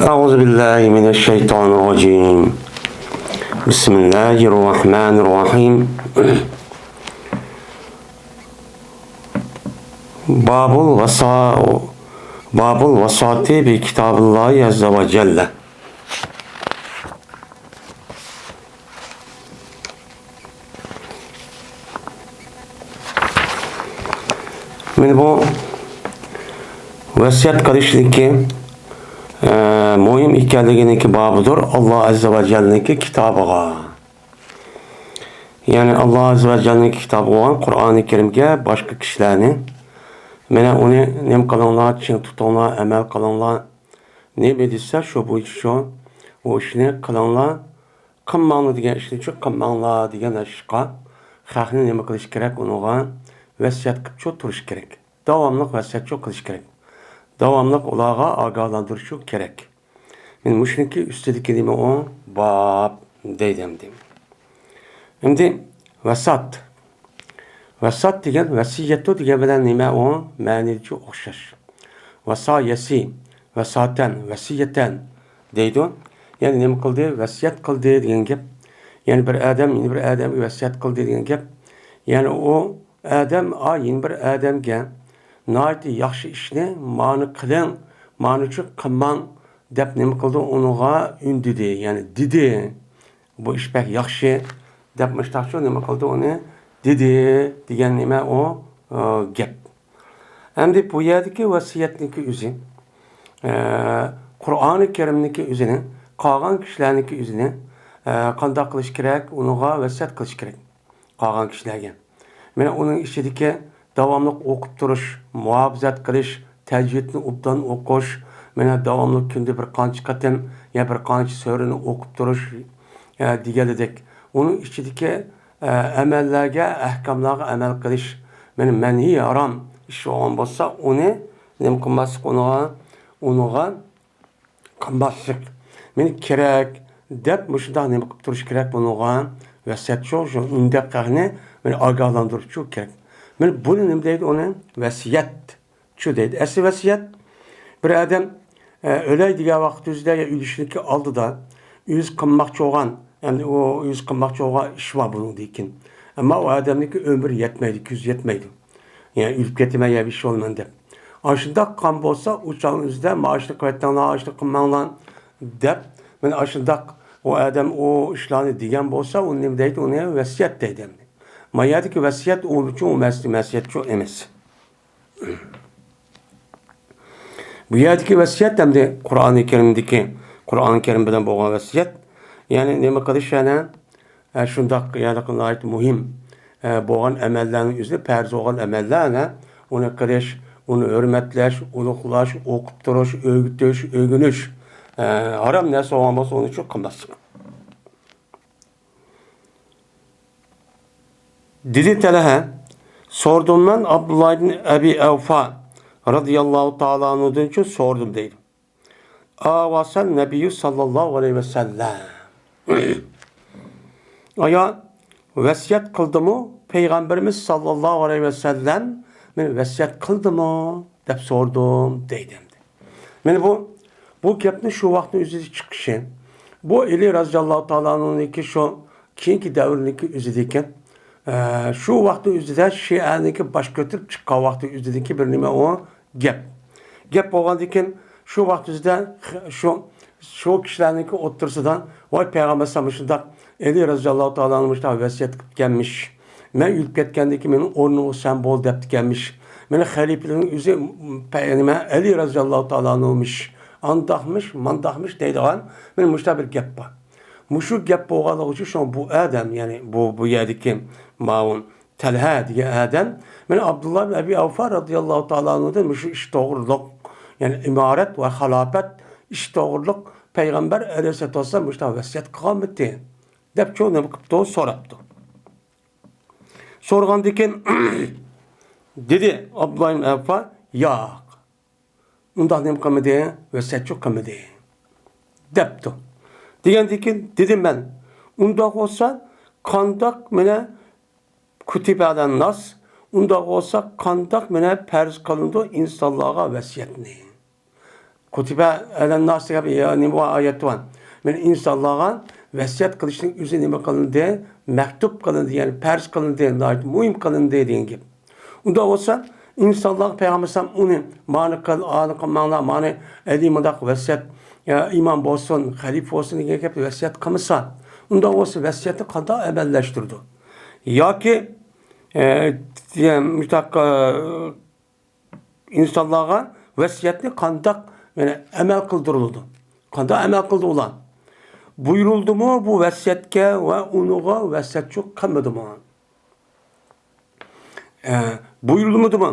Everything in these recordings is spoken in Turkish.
أعوذ بالله من الشيطان الرجيم. بسم الله الرحمن الرحيم. باب الوصاة بكتاب الله عز وجل. من bu vasiyat qilishlikki muhim ekanliginiki babıdır. Allah Azze ve Celle'ninki kitabıga. Yani Allah Azze ve Celle'ninki kitabı olan Kur'an-ı Kerim'ge başka kişilerini mene onu nem kılınlar, çin tutanlar, emel kılınlar ne bilirse şu bu iş şu o işini kılınlar kımmanlı diyen işini çok kımmanlar diyen aşka xalqni nima qilish kerak unuğa vasiyat qilib çok turish kerak. Davamlıq vasiyat çok qilish kerak. Davamlıq ularga agahlandirish kerak. Men muşniki üstedeki nima o bab deydim. Şimdi vasat. Vasat degan vasiyatı degan bilan nima o ma'niga o'xshash. Vasayasi, vasatan, vasiyatan deydi. Yani nima qildi? Vasiyat qildi degan gap. Yani bir adam yeni bir adamga vasiyat qildi degan gap. Yani o adam yeni bir adamga nayt yaxshi ishni ma'ni qiling, ma'ni uchun qilmang deb nima qildi? Unuga undidi, yani dedi. Bu ish pek yaxshi deb mushtaqchi nima qildi uni? Dedi degan nima o gap. Endi bu yerdagi vasiyatniki o'zi Qur'oni Karimniki o'zini, qolgan kishilarniki o'zini qanday qilish kerak, unuga vasiyat qilish kerak. Qolgan kishilarga. Mana uning ichidagi davomli o'qib turish, muhofazat qilish, tajvidni obdan o'qish, mana davomli kunda bir qancha qatam ya bir qancha surani o'qib turish deganidek. Uning ichidagi amallarga, ahkamlarga amal qilish, mana manhi harom ish bo'lgan bo'lsa, uni nima qilmaslik, unuga qilmaslik. Meni kerak deb mushunday nima qilib turish kerak, bunuga vasiyat shu unda qilni meni ogohlantirish kerak. Meni buni nima deydi uni? Vasiyat shu deydi. Asli vasiyat bir odam o'lay degan vaqt o'zida uylishniki oldida o'z qilmoqchi bo'lgan, yani o o'z qilmoqchi bo'lgan ish bor buningdan. Ammo u odamniki umri yetmaydi, ko'z yetmaydi. Yani ölüp ketmay bir ish olman deb. Ashunda qon bo'lsa, o'shaning o'zida maoshni qilayotganlar, ashni qilmanglar deb, men ashunda o adam o ishlarni degan bo'lsa, uni nima deydi? Uni vasiyat deydi. Mayadiki vasiyat u uchun vasiyat shu emas. Bu yerdagi vasiyat hamda Qur'oni Karimdagi Qur'oni Karim bilan bo'lgan vasiyat, ya'ni nima qilish yana shundaq yana qilib muhim bo'lgan amallarning o'zida farz bo'lgan amallarni uni qilish, uni hurmatlash, ulug'lash, o'qib turish, o'rgatish, o'rganish harom narsa bo'lgan bo'lsa uni shu qilmaslik. Dedi Talha, sordum ben Abdullah ibn Abi Evfa radıyallahu ta'ala anhu'dan için sordum deydi. Avasan Nebiyyü sallallahu aleyhi ve sellem. Aya vasiyat kıldı mı? Peygamberimiz sallallahu aleyhi ve sellem beni vasiyat kıldı mı? Dep sordum deydim. Yani bu gapni şu vaktin üzeri çıkışı. Bu Ali radıyallahu ta'ala anhu'nunki şu keyinki davrindeki üzerindeki şu vaktin üzerinde Şia'nınki baş götürüp çıkan vaktin üzerindeki bir nime o gap. Gap olgandikin şu vaktin üzerinde şu kişilerinki otursadan vay Peygamber sallallahu Ali radıyallahu ta'ala anhu'nun vasiyet gelmiş. Men ülüp ketgendeki menin ornumu sen bol depti gelmiş. Menin halifelerin üzeri Peygamber Ali radıyallahu ta'ala anhu'nmuş. Andahmış, mandahmış deydi olan menin müşte bir gap var. Muşu gap boğalığı için şu an bu adam, yani bu yerdeki maun Talha diye adam, men Abdullah bin Abi Evfa radıyallahu ta'ala anhu'dan muşu iş doğruluk, yani imaret ve halafet iş doğruluk Peygamber aleyhisselatü vesselam muşta vasiyat kılmadı. Dep çoğu ne bakıptı, soraptı. Sorgan diken dedi Abdullah bin Evfa, ya ondan ne kılmadı, vasiyat çok kılmadı. Depti. Degandikin dedim ben, undaq olsa kandak mene kutibadan nas, undaq olsa kandak mene farz kılındı insanlığa vasiyetni. kutibe elen nas gibi yani bu ayet var. Men insanlarga vasiyat qilishning o'zi nima qilindi? Maktub qilindi, ya'ni farz qilindi, muhim qilindi degan gap. Unda bo'lsa insonlar payg'ambar ham uni ma'ni qil, ani qilmanglar, ma'ni alimidaq vasiyat imom bo'lsin, xalifa bo'lsin degan gap vasiyat qilmasa, unda bo'lsa vasiyatni qanday amallashtirdi? Yoki insonlarga vasiyatni qanday amal qildirildi? Qanday amal qildi ular? Buyuruldimi bu vasiyatga va unuga vasiyatchi qilmadimi? Buyuruldimi?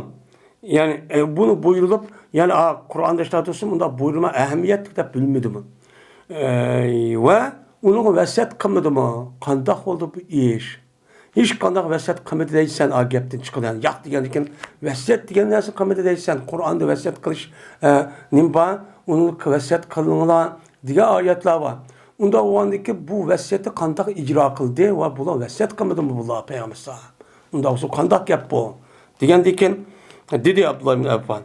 Yani bunu buyurulup yani Kur'an'da işte atıyorsun bunda buyurma ehemmiyet de bilmedimi? Ve onu vasiyat kılmadımı? Kandak oldu bu iş. Hiç kandak vasiyat kılmadı değilsen agepten çıkılan. Yak diyen vasiyat diyen nasıl kılmadı değilsen Kur'an'da vasiyat kılış nimba onun vasiyat kılınılan diye ayetler var. Onda o andaki bu vasiyatı kandak icra kıldı ve buna vasiyat kılmadı mı bunlar Peygamber sallallahu aleyhi ve sellem? Onda olsa kandak yap bu. Diyen dikin dedi Abdullah bin Affan.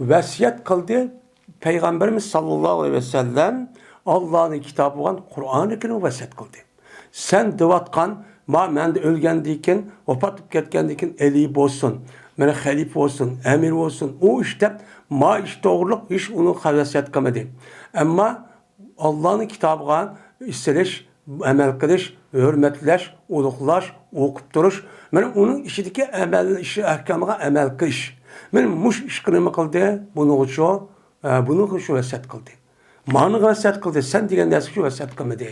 Vasiyet kıldı Peygamberimiz sallallahu aleyhi ve sellem Allah'ın kitabı olan Kur'an-ı Kerim vasiyet kıldı. Sen dıvatkan men de ölgendiyken, opatıp ketgendiyken eli olsun, mene halif olsun, emir olsun. O işte iş doğruluk hiç onu vasiyet kılmadı. Ama Allah'ın kitabına isteleş, emel kılış, hürmetleş, uluklaş, okup duruş. Men onun işideki emel, işi ahkamına emel kılış. Men muş iş kılımı kıldı, bunu şu vasiyet kıldı. Mani vasiyet kıldı, sen diyen dersi şu vasiyet kılmadı.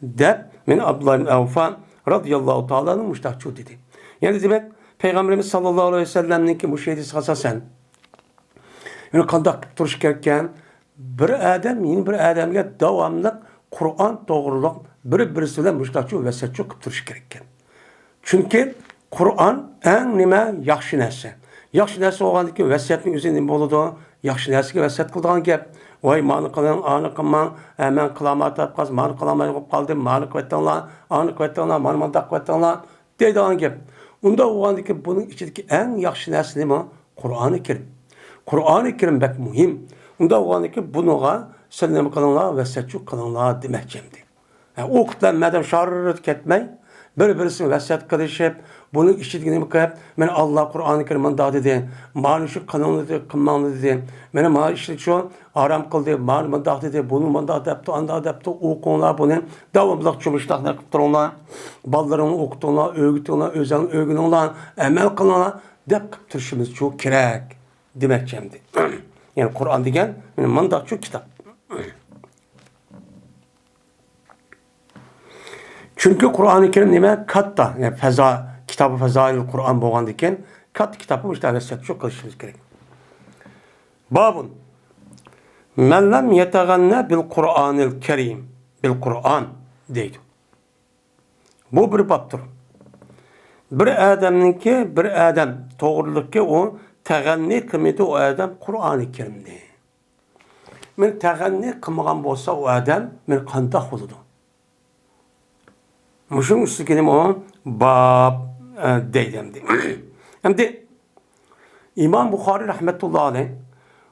De, men Abdullah bin Avfa radıyallahu ta'ala'nın müştakçı dedi. Yani demek, Peygamberimiz sallallahu aleyhi ve sellem'nin ki bu şeydi sen. Yani kandak duruş gereken bir adam, yeni bir adamga devamlı Kur'an doğruluk birisiyle müştakçı vasiyetçi kılıp duruş gereken. Çünkü Kur'an en nime yaxşı нәрсе. Yaxşı нәрсе olğandı ki vasiyetinin üzerinde boludu. Yaxşı нәрсе ki vasiyet kıldığın gep. Vay mani kılın, anı kılman, hemen kılama tapqaz, mani kılamay qoyup kaldı, mani kıvettanlar, anı kıvettanlar, mani mandak kıvettanlar, deydiğin gep. Onda olğandı ki bunun içindeki en yaxşı нәрсе nima? Kur'an-ı Kerim. Kur'an-ı Kerim bek muhim. Onda olğandı ki bunuğa sen nima kılınlar, vasiyetçi kılınlar demekçemdi. Yani okutulan madem şarırıt ketmey, birisini vasiyet kılışıp, bunu işittiğini kılıp, ben Allah Kur'an-ı Kerim'in da dedi, mani şu kanunu dedi, kılmanlı dedi, benim mani işte şu aram kıldı, mani mandak dedi, bunu mandak yaptı, anda yaptı, o konular bunu devamlılık çumuştaklar kıptırınlar, ballarını okutunlar, öğütünler, özel öğününler, emel kılınlar, dep kıptırışımız çok kirek demekçemdi. Yani Kur'an degen, benim mandak çok kitap. Çünkü Kur'an-ı Kerim nime katta, yani kitabı Fezail Kur'an boğandiken kat kitabı işte vasiyet çok kılışımız gerek. Babun men lem yeteganne bil Kur'anil Kerim bil Kur'an deydi. Bu bir babdır. Bir adam doğruluk ki o teganni kıymeti o adam Kur'an-ı Kerim'de. Men teganni kılmagan bolsa o adam men kandak oludu. Muşun üstü o bab deydemdi. Hem de İmam Bukhari rahmetullahi aleyh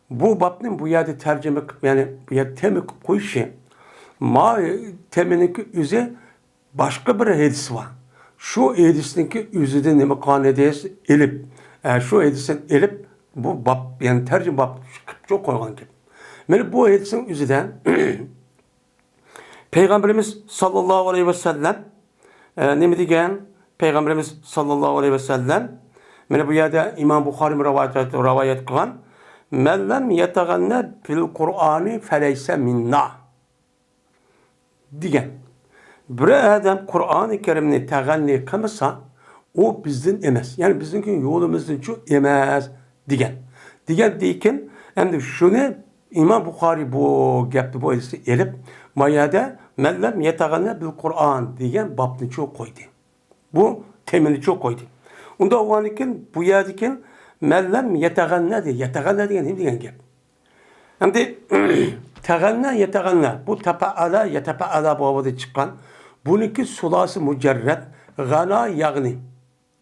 bu babın bu yerde tercüme yani bu yerde temi koyuşu teminin üzeri başka bir hadis var. Şu hadisin üzerinde ne kanedeyiz elip şu hadisin elip bu bab yani tercüme bab çok koygan gibi. Yani bu hadisin üzerinden Peygamberimiz sallallahu aleyhi ve sellem ne mi diyen? Peygamberimiz sallallahu aleyhi ve sellem mene bu yerde İmam Bukhari rivayet kılan men lem yeteganne fil Kur'ani feleyse minna diyen. Bir adam Kur'an-ı Kerim'ni teganni kılmasa o bizden emez. Yani bizimki yolumuzdan çok emez diyen. Diyen deyken hem de şunu İmam Bukhari bu gapni bu hadisi elip mayada men lem yeteganne bil Kur'an diyen babni çok koydu. Bu temeli çok koydu. Onda o anken bu yadiken mellem yeteganne diye. Yeteganne diyen ne diyen gap? Hem de yeteganne. Bu tepeala babada çıkan. Bununki sulası mücerret. Gana yağni.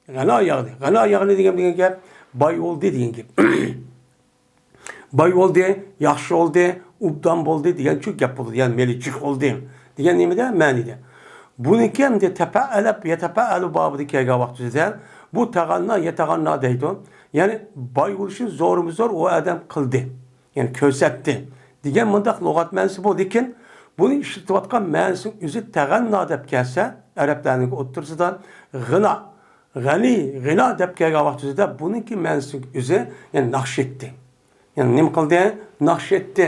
Gana yağni diyen gap. Bay oldu diyen gap. boy bo'ldi, yaxshi bo'ldi, obdan bo'ldi degan shu gap bo'ladi. Ya'ni melichik bo'ldi degan nimada ma'nida. Buniki ham de tafa'alab yatafa'alu babida kelgan vaqtida bu tag'anna yatag'anna deydi. Ya'ni boy bo'lishni zo'rmi-zo'r u odam qildi. Ya'ni ko'rsatdi degan mundaq lug'at ma'nosi bu, lekin buni ishlatayotgan ma'nosi o'zi tag'anna deb kelsa, arablarning o'ttirisidan g'ina deb kelgan vaqtida buniki ma'nosi o'zi ya'ni naqsh etdi. Yani nima qildi? Naqsh etdi.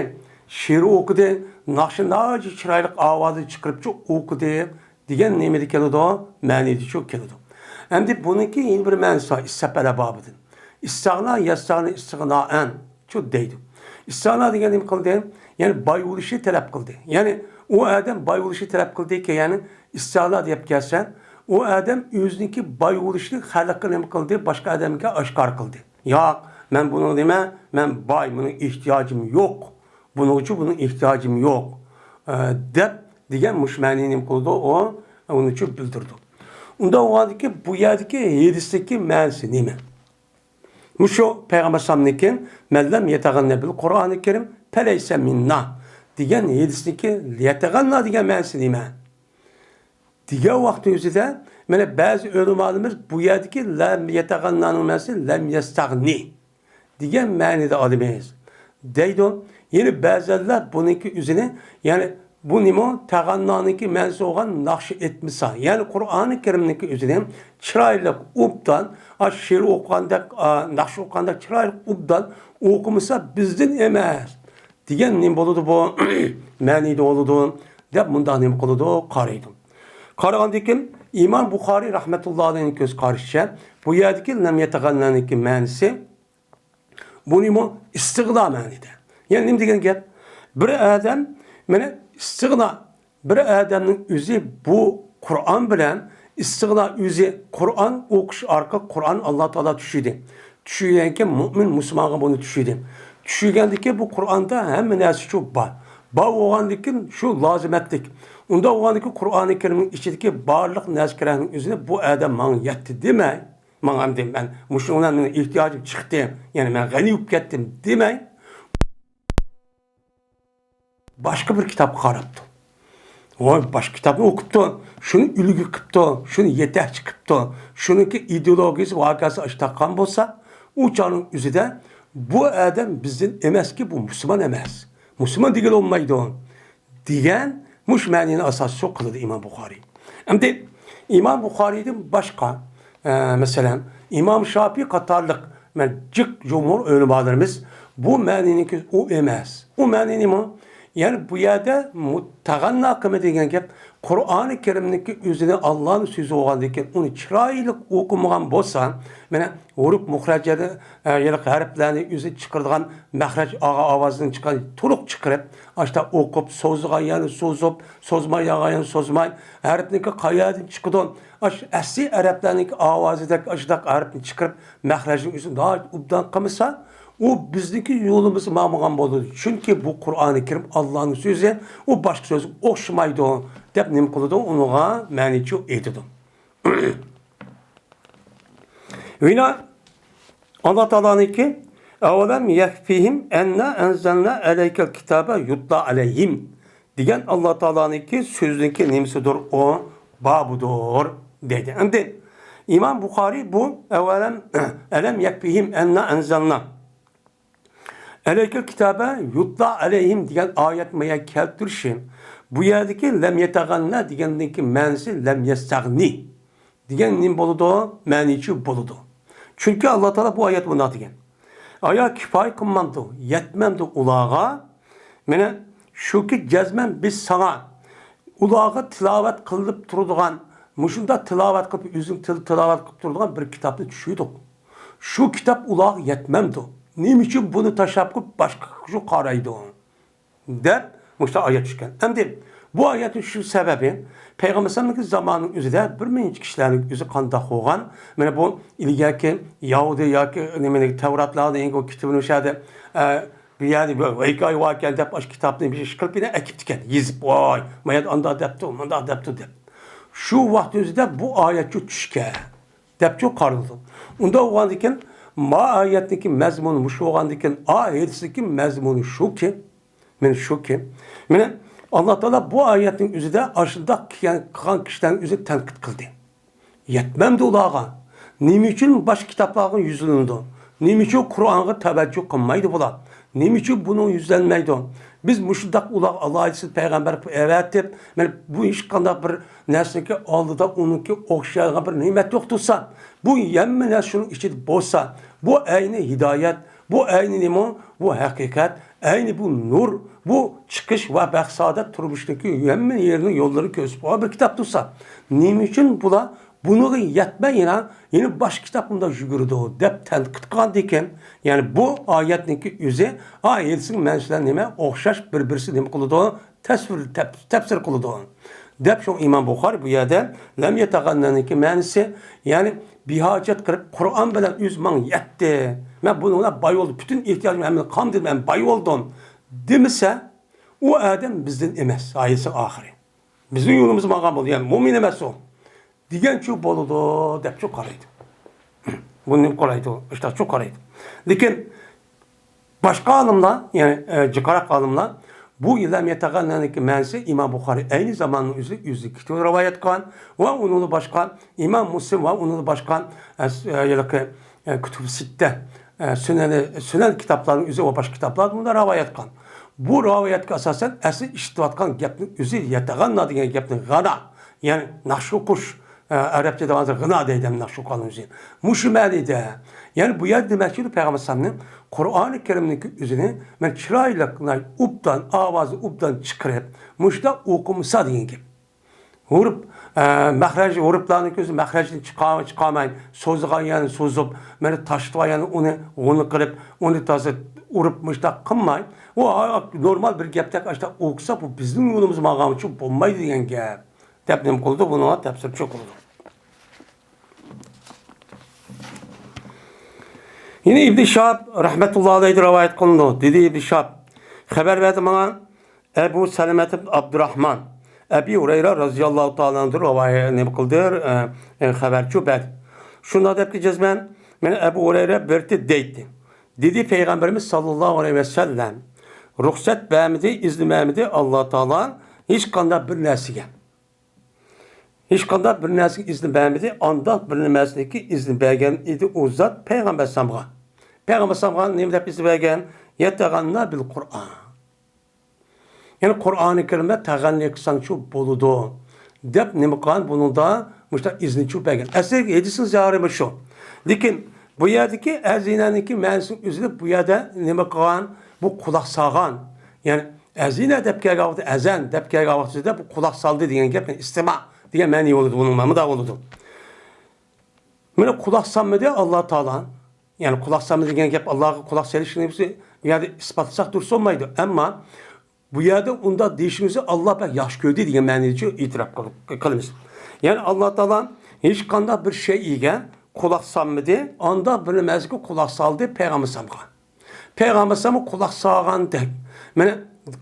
She'r o'qidi, naqshi noji chiroyli ovozda chiqarib o'qidi degan nimada keladi, ma'nida shu keladi. Endi buniki yana bir ma'nosi istafala bobidan. İstagna yastagna istighna'an shu deydi. İstigna degan nima qildi? Ya'ni boy bo'lishni talab qildi. Ya'ni u odam boy bo'lishni talab qildi-ki, ya'ni istigna deb kelsa, u odam o'ziniki boy bo'lishni xalqqa nima qildi? Boshqa odamga oshkor qildi. Yo'q, men buni nima? Men boy, buni ehtiyojim yo'q. Buning uchun buni ehtiyojim yo'q. Deb degan mushmani nima qildi? Uni uchun bildirdi. Unda o'g'adiki bu yerdagi hadisdagi ma'nosi nima? Mushu Peygamber sallamnikin mellem yetag'anna bil Qur'oni Kerim feleyse minna degan hadisdagi yetag'anna degan ma'nosi nima? Degan vaqt o'zida mana ba'zi ulamolarimiz bu yerdagi lam yetag'annaning ma'nosi lam yastag'ni degan ma'noda olamiz. Deydi. Yine ba'zilar buniki o'zini ya'ni bu nima tag'annoniki ma'nosi olgan naqsh etmisa, ya'ni Qur'oni Kerimniki o'zini chiroyli obdan she'r o'qiganda, naqsh o'qiganda chiroyli obdan o'qimasa bizdan emas degan nima bo'ladi bu? Ma'noda bo'ladi deb bunday nima qiladi? Qaraydi. Qaragandan keyin İmam Buxoriy rahmetullohi alayhi ko'z qarashicha bu yerdagi lam yatag'annaniki ma'nosi bu nima istig'no ma'noda. Yani nima degan gap? Bir odam mana istig'no bir odamning o'zi bu Qur'on bilan istig'no o'zi Qur'on o'qish orqali Qur'on Alloh taolo tushidi. Tushgandan keyin mu'min musulmonga buni tushidi. Tushgandan keyin bu Qur'onda hamma narsa shu bor. Bor bo'lgandan keyin shu lozimatlik. Unda bo'lgandan keyin Qur'oni Karimning ichidagi barliq narsalarning o'zini bu odam menga yetdi demay, men ham deyman, mushundan mening ehtiyojim chiqdi. Ya'ni men g'ani bo'lib ketdim demay. Başka bir kitap qarabdı. Başka kitabını okuptu. Şunu ülgü qıptı, şunu yetakchi qıptı. Şununki ideologiyasi vakası açtaqan bolsa, o canın üzüde bu adam bizden emas ki, bu Müslüman emas. Müslüman degil olmaydı o. Degan mush ma'nini asosi shu qildi İmam Buxoriy. Endi İmam Buxoriydan boshqa mesela İmam Şafii qatorliq jik jumhur ulamolarimiz bu ma'niniki o emas. O ma'ni nima? Yani bu yerde tag'anna qilma degan gap Qur'oni Karimniki o'zini Allohning so'zi bo'lgandan uni chiroyli o'qimagan bo'lsa, mana huruf muhrajada ya'ni harflarni o'zi chiqaradigan mahraj ovozidan chiqqan to'liq chiqarib, ashta o'qib, so'zga yana so'zib, so'zmay yana so'zmay, harfniki qayerdan chiqadi? Asli arablarning ovozidagi ashta harfni chiqarib, mahrajni o'zini obdan qilmasa, o bizdeki yolumuz mamıgan bo'ldi. Çünkü bu Qur'oni Kerim Allah'ın sözü, o başka söz o'xshamaydi deb nim qiladi, unuga ma'nichi aytadi. Vina Allah Taola'niki "Avalem yakfihim enna enzelna aleykel kitaba yutla aleyhim" degan Allah Taola'niki sözünki nimsidir o babudur dedi. Endi İmam Buxoriy bu avalem yakfihim enna enzelna Aleykel kitaba yutla aleyhim degan ayet maya keltirişi bu yerdeki lem yetag'anna degandagi ma'nosi lem yastag'ni degan nim bo'ladi, ma'nichi bo'ladi. Chunki Alloh taolo bu oyat buni degan. Aya kifoya qilmamdi, yetmamdi ularga. Mana shuki jazman biz sana ularga tilovat qilib turadigan, mushunda tilovat qilib o'zing tilovat qilib turadigan bir kitobni tushirdik. Shu kitob ularga yetmamdi. Nim için bunu tashlab qo'yib boshqa shu qaraydi deb mushta oyat tushgan. Endi bu oyatning shu sababi Peygamber sallamning zamonning o'zida bir mincha kishilarning o'zi qanday bo'lgan. Mana bu ilgaki Yahudi yoki nimaning Tavratlarda eng kitobini o'shada yani hikoya voqea deb o'sha kitobni bir ish qilib akibdikan, yezib, voy, mayat anda debdi, manda debdi deb. Shu vaqt o'zida bu oyat tushgan deb qaraldi. Unda o'g'andikin ma ayetdeki mazmunu mush bo'lgandan ayetdeki mazmunu shuki, men shuki. Meni Alloh taolo bu oyatning o'zida ashundoq qilgan kishilarni o'zi tanqid qildi. Yetmamdi ularga. Nima uchun boshqa kitoblarga yuzlanadi? Nima uchun Qur'onga tavajjuh qilmaydi bular? Nima uchun buni yuzlanmaydi? Biz mushundaq ular Allohning payg'ambar evatib, men bu ish qanday bir narsaga oldida uniki o'xshagan bir ne'mat yo'qtursa, bu hamma shuning ichida bo'lsa, bu ayni hidoyat, bu ayni nima? Bu haqiqat, ayni bu nur, bu chiqish va baxsaodat turmushdagi hamma yerning yo'llari ko'rsatib bir kitob tursa, nima uchun bular buni yetmay yana boshqa kitoblarda yugurdi deb tanqid qilgan ekan. Ya'ni bu oyatniki o'zi oyatning ma'nosida nima o'xshash bir-birisi nima qiladi? Tafsir qiladi. Deb shu Imom Buxoriy bu yerda lam yatag'annaniki ma'nosi, ya'ni bihojat qilib Qur'on bilan o'zman yetdi. Men bunga boy oldim. Bütün ehtiyojim men qandim, men boy oldim. Demasa, u odam bizdan emas. Oyatning oxiri. Bizning yo'limiz ma'qul bo'ldi. Ya'ni mu'min emas o. Digen şu boludu, dep çok karaydı. Bunun kolaydı, işte çok karaydı. Lakin başka alımla, yani cikarak alımla, bu ilam yetagannaniki mensi İmam Bukhari aynı zamanın yüzü kitap rivayet kılan ve onun başka İmam Müslim ve onun başka Kütüb-i Sitte Sünen kitapların yüzü ve başka kitaplar bunda rivayet kılan. Bu rivayet asasen esas iştivatkan gepnin yüzü yetaganna diyen gepnin gana, yani nakşukuş, Arapçada bazı gına deydim nakşukanın yüzü. Muşumeli de. Yani bu yer demek ki Peygamber Sallallahu Kur'an-ı Kerim'deki yüzünü ben çırayla uptan, avazı uptan çıkarıp muşta okumsa diyen gibi. Vurup, mahraj, vuruplarının gözü mahrajını çıkamayın, sozgan yani sozup, beni taşıtva yani onu kırıp, onu tazı vurup muşta kılmayın. O normal bir geptek işte okusa bu bizim yolumuz mağamı için bulmaydı diyen gep. Tepnim kıldı, buna tepsir çok oldu. Yine İbn-i Şahab rahmetullahi aleyhi rivayet kılındı. Dedi İbn-i Şahab. Haber verdi bana Ebu Selemet ibn Abdurrahman. Ebi Hureyre radıyallahu ta'ala anh'dır. Rivayet ne kıldır? Haberçi ben. Şunda da diyeceğiz ben Ebu Hureyre berti deydi. Dedi Peygamberimiz sallallahu aleyhi ve sellem ruhsat vermedi, izni vermedi Allah Teala hiç kanda bir nesige. Hiç kanda bir nesige izni vermedi. Anda bir nesige izni vergen idi o zat Peygamber Samğa. Peygamber Samğa ne izni vergen? Yeteganna bil Kur'an. Yani Kur'an-ı Kerim'de teganni kısan şu buludu. Dep ne kan bunu da müşta izni şu vergen. Esir edisin zararı şu. Lakin bu yerdeki ezineniki mensup üzülüp bu yerde ne kan bu kulak sağan. Yani ezine depke gavdı ezen depke gavdı da bu kulak saldı diyen gep istima diye meni oldu bunun mamı da oldu. Böyle kulak sammedi Allah Teala. Yani kulak sammedi diyen gep Allah'a kulak selişini hepsi yerde ispatlasak dursun olmaydı. Ama bu yerde onda değişimizi Allah ben yaş gördü diye menici itiraf kılımız. Yani Allah Teala hiç kanda bir şey iken kulak sammedi. Anda bir mezgi kulak saldı Peygamber Sam'a. Peygamber Sam'a kulak sağan de. Yani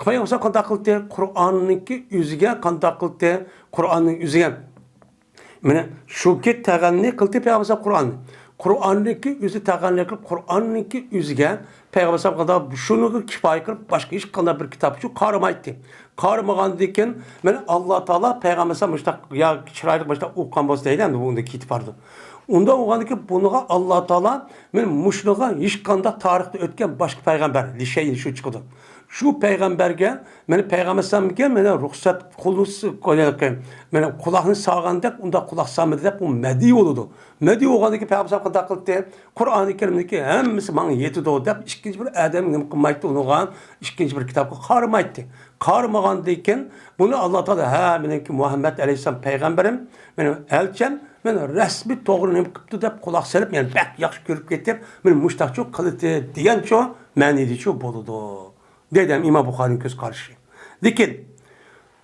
Peygamber Sam'a kandak kıldı Kur'an'ınki yüzüge kandak kıldı Kur'an'ın yüzüge. Yani şu ki teganni kıldı Peygamber Sam'a Kur'an'ı. Kur'an'ınki yüzü teganni kıldı Kur'an'ınki yüzüge Peygamber Sam'a kadar şunu kifayet kılıp başka hiç kandak bir kitap şu karmaydı. Karmagan diken yani Allah Teala Peygamber Sam'a işte ya çıraylık başta okukan boz değil mi bundaki kitap vardı. Onda oğandı ki bunu Allah Teala men muşluğa hiç kanda tarihte ötken başka peygamber li şey şu çıktı. Şu peygamberge men Peygamber Sam'ge men ruhsat kulusu koyarken men kulağını sağandak onda kulak samdı dep bu medi oldu. Medi oğandı ki Peygamber Sam kıldı Kur'an-ı Kerim'deki hemmisi bana yetdi o dep ikinci bir adam ne kılmaydı onu ikinci bir kitapı karmaydı. Karmagan diken bunu Allah Teala ha menki Muhammed Aleyhisselam peygamberim men elçem men resmi doğru ne kıptı dep kulak selip yani bek yaxşı görüp ketip men muştak çok kılıtı diyen ço menidi ço boludu. Dedim İmam Bukhari'nin göz karşı. Lakin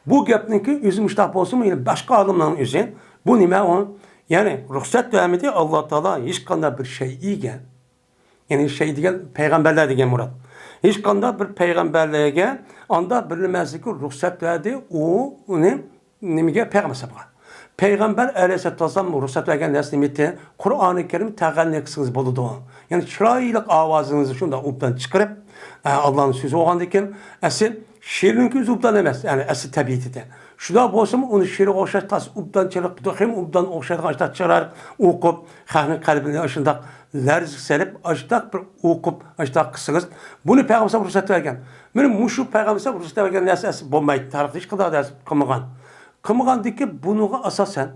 bu gepninki yüzü muştak olsun mu yani başka alımların yüzü bu nime on yani ruhsat vermedi Allah Teala hiç kanda bir şey iyigen yani şey diyen peygamberler diyen Murat. Hiç kanda bir peygamberliğe anda bilinmezlik ruhsat verdi o ne nimige Peygamber Sam'a. Peygamber aleyhisselam ruhsat vergen neslimeti Kur'an-ı Kerim teğenni kısınız buludu. Yani çıraylık avazınızı şunda uptan çıkarıp Allah'ın sözü oğandayken esil şiirin közü uptan emez. Yani esil tabiatide. Şuda bolsa onu şiiri oşattas uptan çırak hem uptan oşattas çırar okup xahni kalbini aşındak lerzik selip aşıdak bir okup aşıdak kısınız. Bunu Peygamber ruhsat vergen. Benim muşu Peygamber ruhsat vergen nesli bombayı tarafı hiç kadar ders kılmagan. Kılmagandaki bunuğa asasen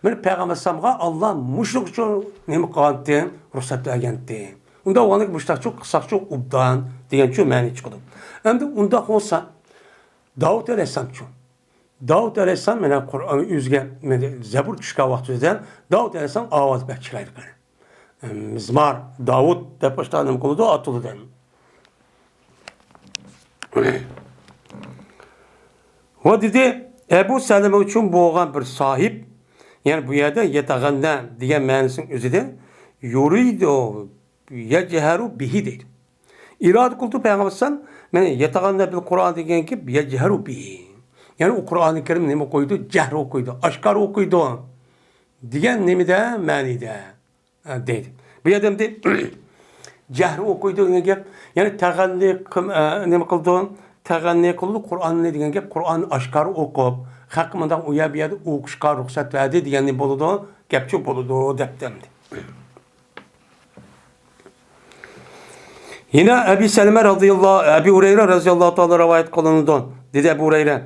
men Peygamber samga Allah muşluk için nemi qanti ruhsat vergendi. Unda oğanlık muştak çok kısak çok ubdan diyen şu mani çıkıdı. Hem de unda olsa Davut Aleyhisselam için. Davut Aleyhisselam mena Kur'an'ı üzge Zebur çıkan vaxtida Davut Aleyhisselam avaz bekçilaydı. Mizmar Davut depoştanım koludu atıldı. O dedi Ebu Seleme için boğan bir sahip, yani bu yerde yetağında diye mühendisinin özüde yuridu yeceheru bihi deydi. İrad kıldı Peygamber sallam, yani yetağında bir Kur'an degen ki yeceheru bihi. Yani o Kur'an-ı Kerim nemi koydu? Cehri okuydu, aşkar okuydu. Diyen nemi de mani de deydi. Bir adam de cehri okuydu yani teğenni nemi kıldı? Teğenni kıldı Kur'an ne degen gap Kur'an aşkar okup hakkımdan uya bir yerde okuşka ruhsat verdi degeni boludu gapçı boludu deptemdi. Yine Ebi Hureyre radıyallahu ta'ala rivayet kılındı. Dedi Ebu Hureyre.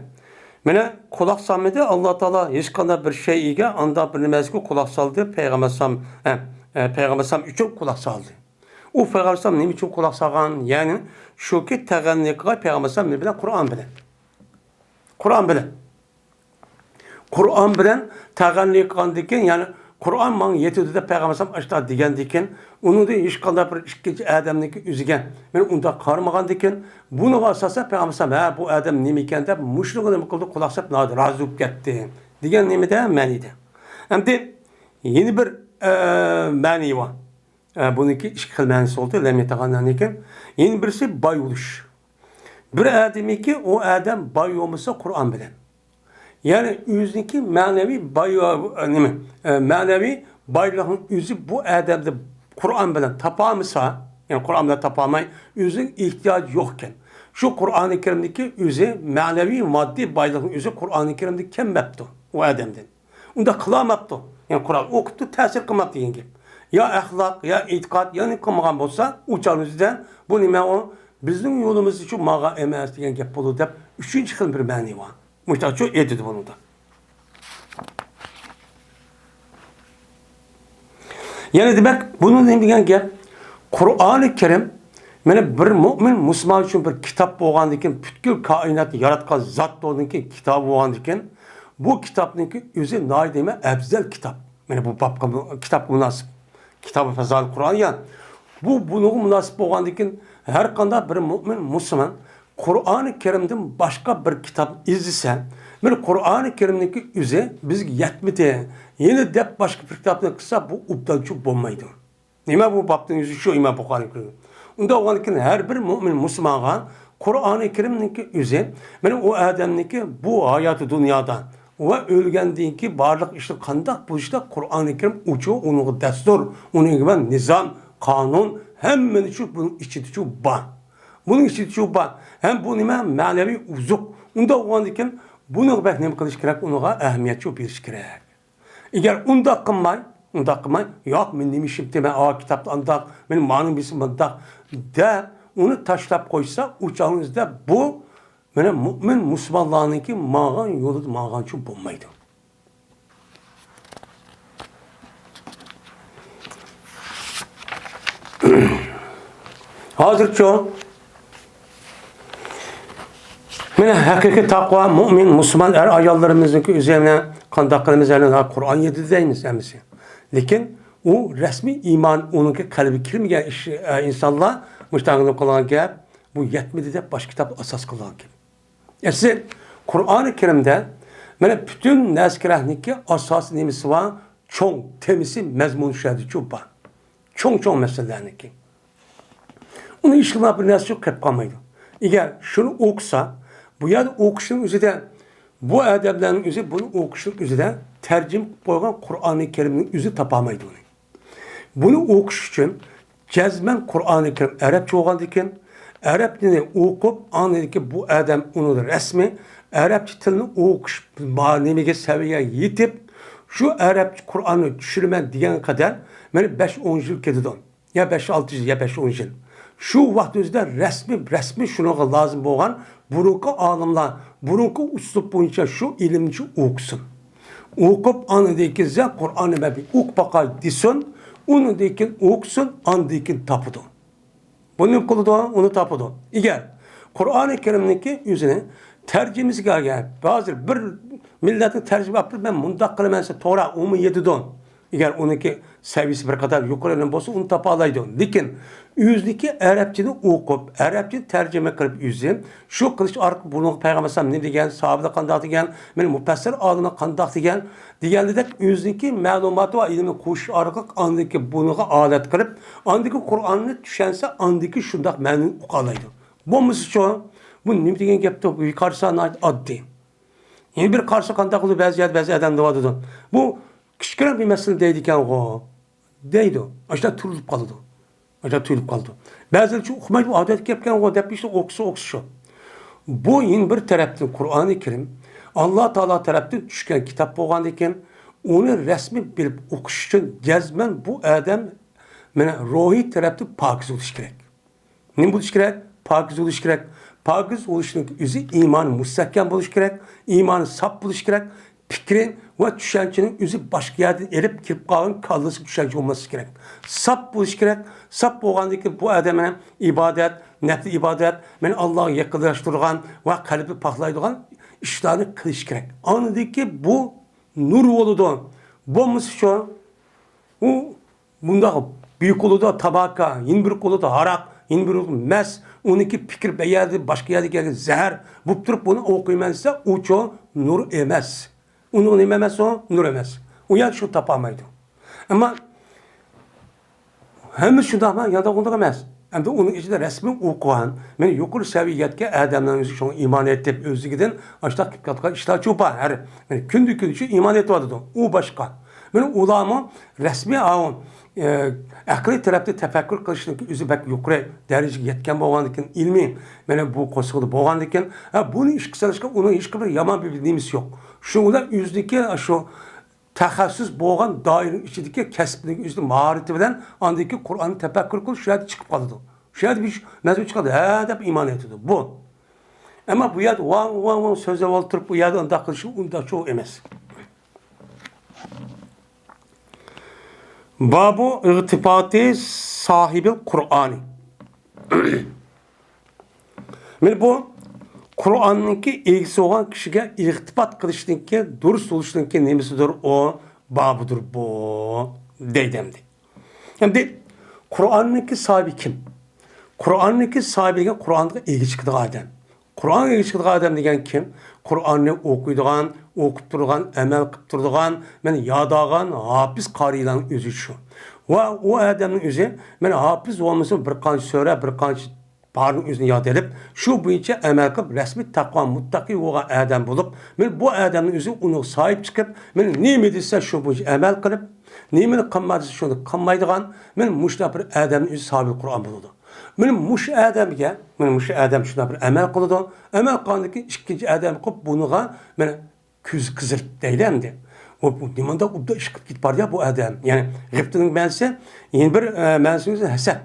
Mene kulak salmadı Allah Teala hiç kadar bir şey ige anda bir nemezki kulak saldı Peygamber sallam için kulak saldı. O Peygamber sallam ne için kulak salgan yani şu ki teğennikler Peygamber sallam ne bilen Kur'an bilen teğennikkan diken yani Kur'an man yetidi de Peygamber sallam açta digen diken onu da hiç kadar bir ikinci adamniki üzügen ben onda karmagan diken bunu asasa Peygamber sallam bu adam nemiken de müşrikine mi kıldı kulak sallam nadir razı olup gitti digen nemi de mani de hem de yeni bir mani var. Bununki işgal manisi oldu. Lemyetağanlarken. Yeni birisi bay oluş. Bir ademi ki o adam bay olmasa Kur'an bilen. Yani yüzdeki manevi manevi baylığın yüzü bu adamda Kur'an bilen tapamısa yani Kur'an bilen tapamay yüzün ihtiyacı yokken. Şu Kur'an-ı Kerim'deki yüzü manevi maddi baylığın yüzü Kur'an-ı Kerim'de kim yaptı o adamdan. Onda kılamaptı. Yani Kur'an okuttu tesir kılmaptı yenge. Ya ahlak, ya itikat, ya ne kılmagan bolsa uçağınızdan bu nime o bizim yolumuz için mağa emas diyen gap bolu dep üçüncü xil bir mani var. Muhtaç edildi bunu da. Yani demek bunun ne diyen gap Kur'an-ı Kerim mene bir mümin Müslüman için bir kitap bolgan diken bütkül kainatı yaratkan zat bolgan diken kitap bolgan diken bu kitapniki özü naideme ebzel kitap. Yani bu kitap münasip. Kitab-ı Fezal Kur'an ya. Bunun münasip olan dikin her kanda bir mümin Müslüman Kur'an-ı Kerim'den başka bir kitap izlese bir Kur'an-ı Kerim'deki üze biz yetmedi. Yine de başka bir kitapını kısa bu ubdancı bulmaydı. Nime bu babın yüzü şu İmam Bukhari kırıyor. Onda olan dikin her bir mümin Müslüman'a Kur'an-ı Kerim'deki üze o adamdaki bu hayatı dünyadan ve ölgəndiki barlıq işte kandak bu işte Kur'an-ı Kerim uçu, onun destur, onun gibi nizam, kanun hemen için bunun içi var. Bunun içi var. Hem bu nime manevi uzuk. Onda o diken bunu ne kılış gerek, ona ehemmiyetçi bir gerek. Eğer onda kılmay, yok men demişim de ben kitapta andak, benim manım bisim andak de onu taşlap koysa uçağınızda bu mene mümin Müslümanlarınki mağan yolu mağançı bulmaydı. Hazırca mene hakiki takva mümin Müslüman ayallarımızdaki üzerine kandaklarımız üzerine Kur'an yedideyimiz emisi. Lakin o resmi iman onunki kalbi kirmeyen insanlar müştahını kılan gel bu yetmedi de baş kitap asas kılan gibi. Yani Kur'an-ı Kerim'de bütün nezkirehniki asas nemisi var, çok temisi mezmun şerdi çuba. Çok meselelerniki. Onu işkılına bir nesli çok hep kalmaydı. Eğer şunu okusa, bu yerde okuşun üzerinde Bu adamların yüzü bunu okuşun yüzüne tercüm koygan Kur'an-ı Kerim'in yüzü tapamaydı onu. Bunu okuş için cezmen Kur'an-ı Kerim Arapça olgan diken, Arap dilini okup anladı ki bu adam onun resmi, Arapça tilini okuş manemiga seviyeye yetip, şu Arapça Kur'an'ı düşürmen diyen kadar, beni 5-10 yıl kedidon. Ya 5-6 yıl, ya 5-10 yıl. Şu vaqt özüdə resmi şuna lazım olan burunqı alimlar, burunqı üslup boyunca şu ilimci okusun. Okup anıdaki Kur'an'ı bir ok bakay desin, onu dekin okusun, anıdaki tapıdı. Bunu kılıdı, onu tapıdı. İger, Kur'an-ı Kerim'deki yüzüne tercümesi gelgen, bazı bir milletin tercüme yaptı, ben mundaq kılmense Tora, onu yedidon. Eğer onunki seviyesi bir kadar yukarıdan olsa onu tapalaydı. Lakin yüzdeki Arapçını okup, Arapçını tercüme kılıp yüzüm, şu kılıç arka bunu Peygamber ne diyen, sahabede kandak diyen, benim müfessir adına kandak diyen, diğerleri yüzdeki malumatı ve ilmi kuş arka andaki bunu alet kılıp, andaki Kur'an'ı düşense andaki şundak məni okalaydı. Bu musu bu ne diyen yaptı, bu yukarısına addı. Yeni bir karşı kandak olup bazı adam doğadı. Bu küçük bir mesele deydiken o. Deydi. Aşağı türlüp kaldı. Aşağı türlüp kaldı. Bazıları şu okumayı bu adet yapken o deyip işte oksu. Bu yine bir taraftan Kur'an-ı Kerim Allah Teala taraftan düşken kitap boğan iken onu resmi bilip okuş için cezmen bu adam ruhi taraftan pakiz oluş gerek. Ne buluş gerek? Pakiz oluş gerek. Pakiz oluşun yüzü iman müstehkem buluş gerek. İmanı sap buluş gerek. Fikrin ve düşüncenin yüzü başka yerden erip kirip kalan kallısı düşünce olması gerek. Sap buluş gerek. Sap boğandaki bu adamın ibadet, nefli ibadet, beni Allah'a yakınlaştırgan ve kalbi paklaydıgan işlerini kılış gerek. Anladaki bu nur oludu. Bu musuşu, bunda büyük oludu tabaka, yine bir oludu harak, yine bir oludu mes, onunki fikir beyerdi, başka yerde geldi zehir. Bu durup bunu okuymansa o çoğu nur emez. Onu ememez o, nur emez. O yer şu tapamaydı. Ama hem şu da ya da onda emez. Hem de onun içinde resmi okuyan, yani yukarı seviyetke adamların şu iman etip özü giden aşağı katka işte çupa her yani kündü şu iman etvadı. O başka. Yani ulama resmi ağın akli tarafta tefekkür kılışındaki özü bek yukarı derece yetken boğandıkken ilmi yani bu koşulu boğandıkken bunu iş kısalışka onun hiç kadar yaman bir bildiğimiz yok. Şunlar yüzdeki şu təxəssüs boğan dairenin içindeki kəsbinin üstü mahareti bilen andaki Kur'an'ı tefekkür kıl şöyle çıkıp kaldı. Şöyle bir mezun çıkardı. Hep iman ediyordu. Bu. Ama bu yerde van sözle oturup bu yerde onda kılışı onda çoğu emez. Babu irtifati sahibi Kur'an'ı. Yani bu Kur'an'ınki ilgisi olan kişiye irtibat kılıştınki, dürüst oluştunki nemisidir o, babıdır bu, deydemdi. Hem Kur'an'ınki sahibi kim? Kur'an'ınki sahibi Kur'an'da ilgi çıktığı adam. Kur'an'a ilgi çıktığı adam degen kim? Kur'an'ı okuyduğun, okup durduğun, emel kıp durduğun, yadağın, hafız kariyle özü şu. Ve o adamın özü, hafız olması bir kanç söyle, bir kanç barın özünü yad edip, şu boyunca emel kılıp, resmi takva, muttaki olan adam bulup, bu adamın özü onu sahip çıkıp, neyimediyse şu boyunca emel kılıp, neyimini kılmadıysa şunu kılmaydıgan, muşta bir adamın özü sahibi Kur'an buldu. Muş adam şuna bir emel kılıdı, emel kılındaki ikinci adam kılıp, bunuğa küz kızırıp deylemdi. O nimanda ubda ışıkıp git var ya bu adam. Yani gıptının bensi, yeni bir mensimiz Heset.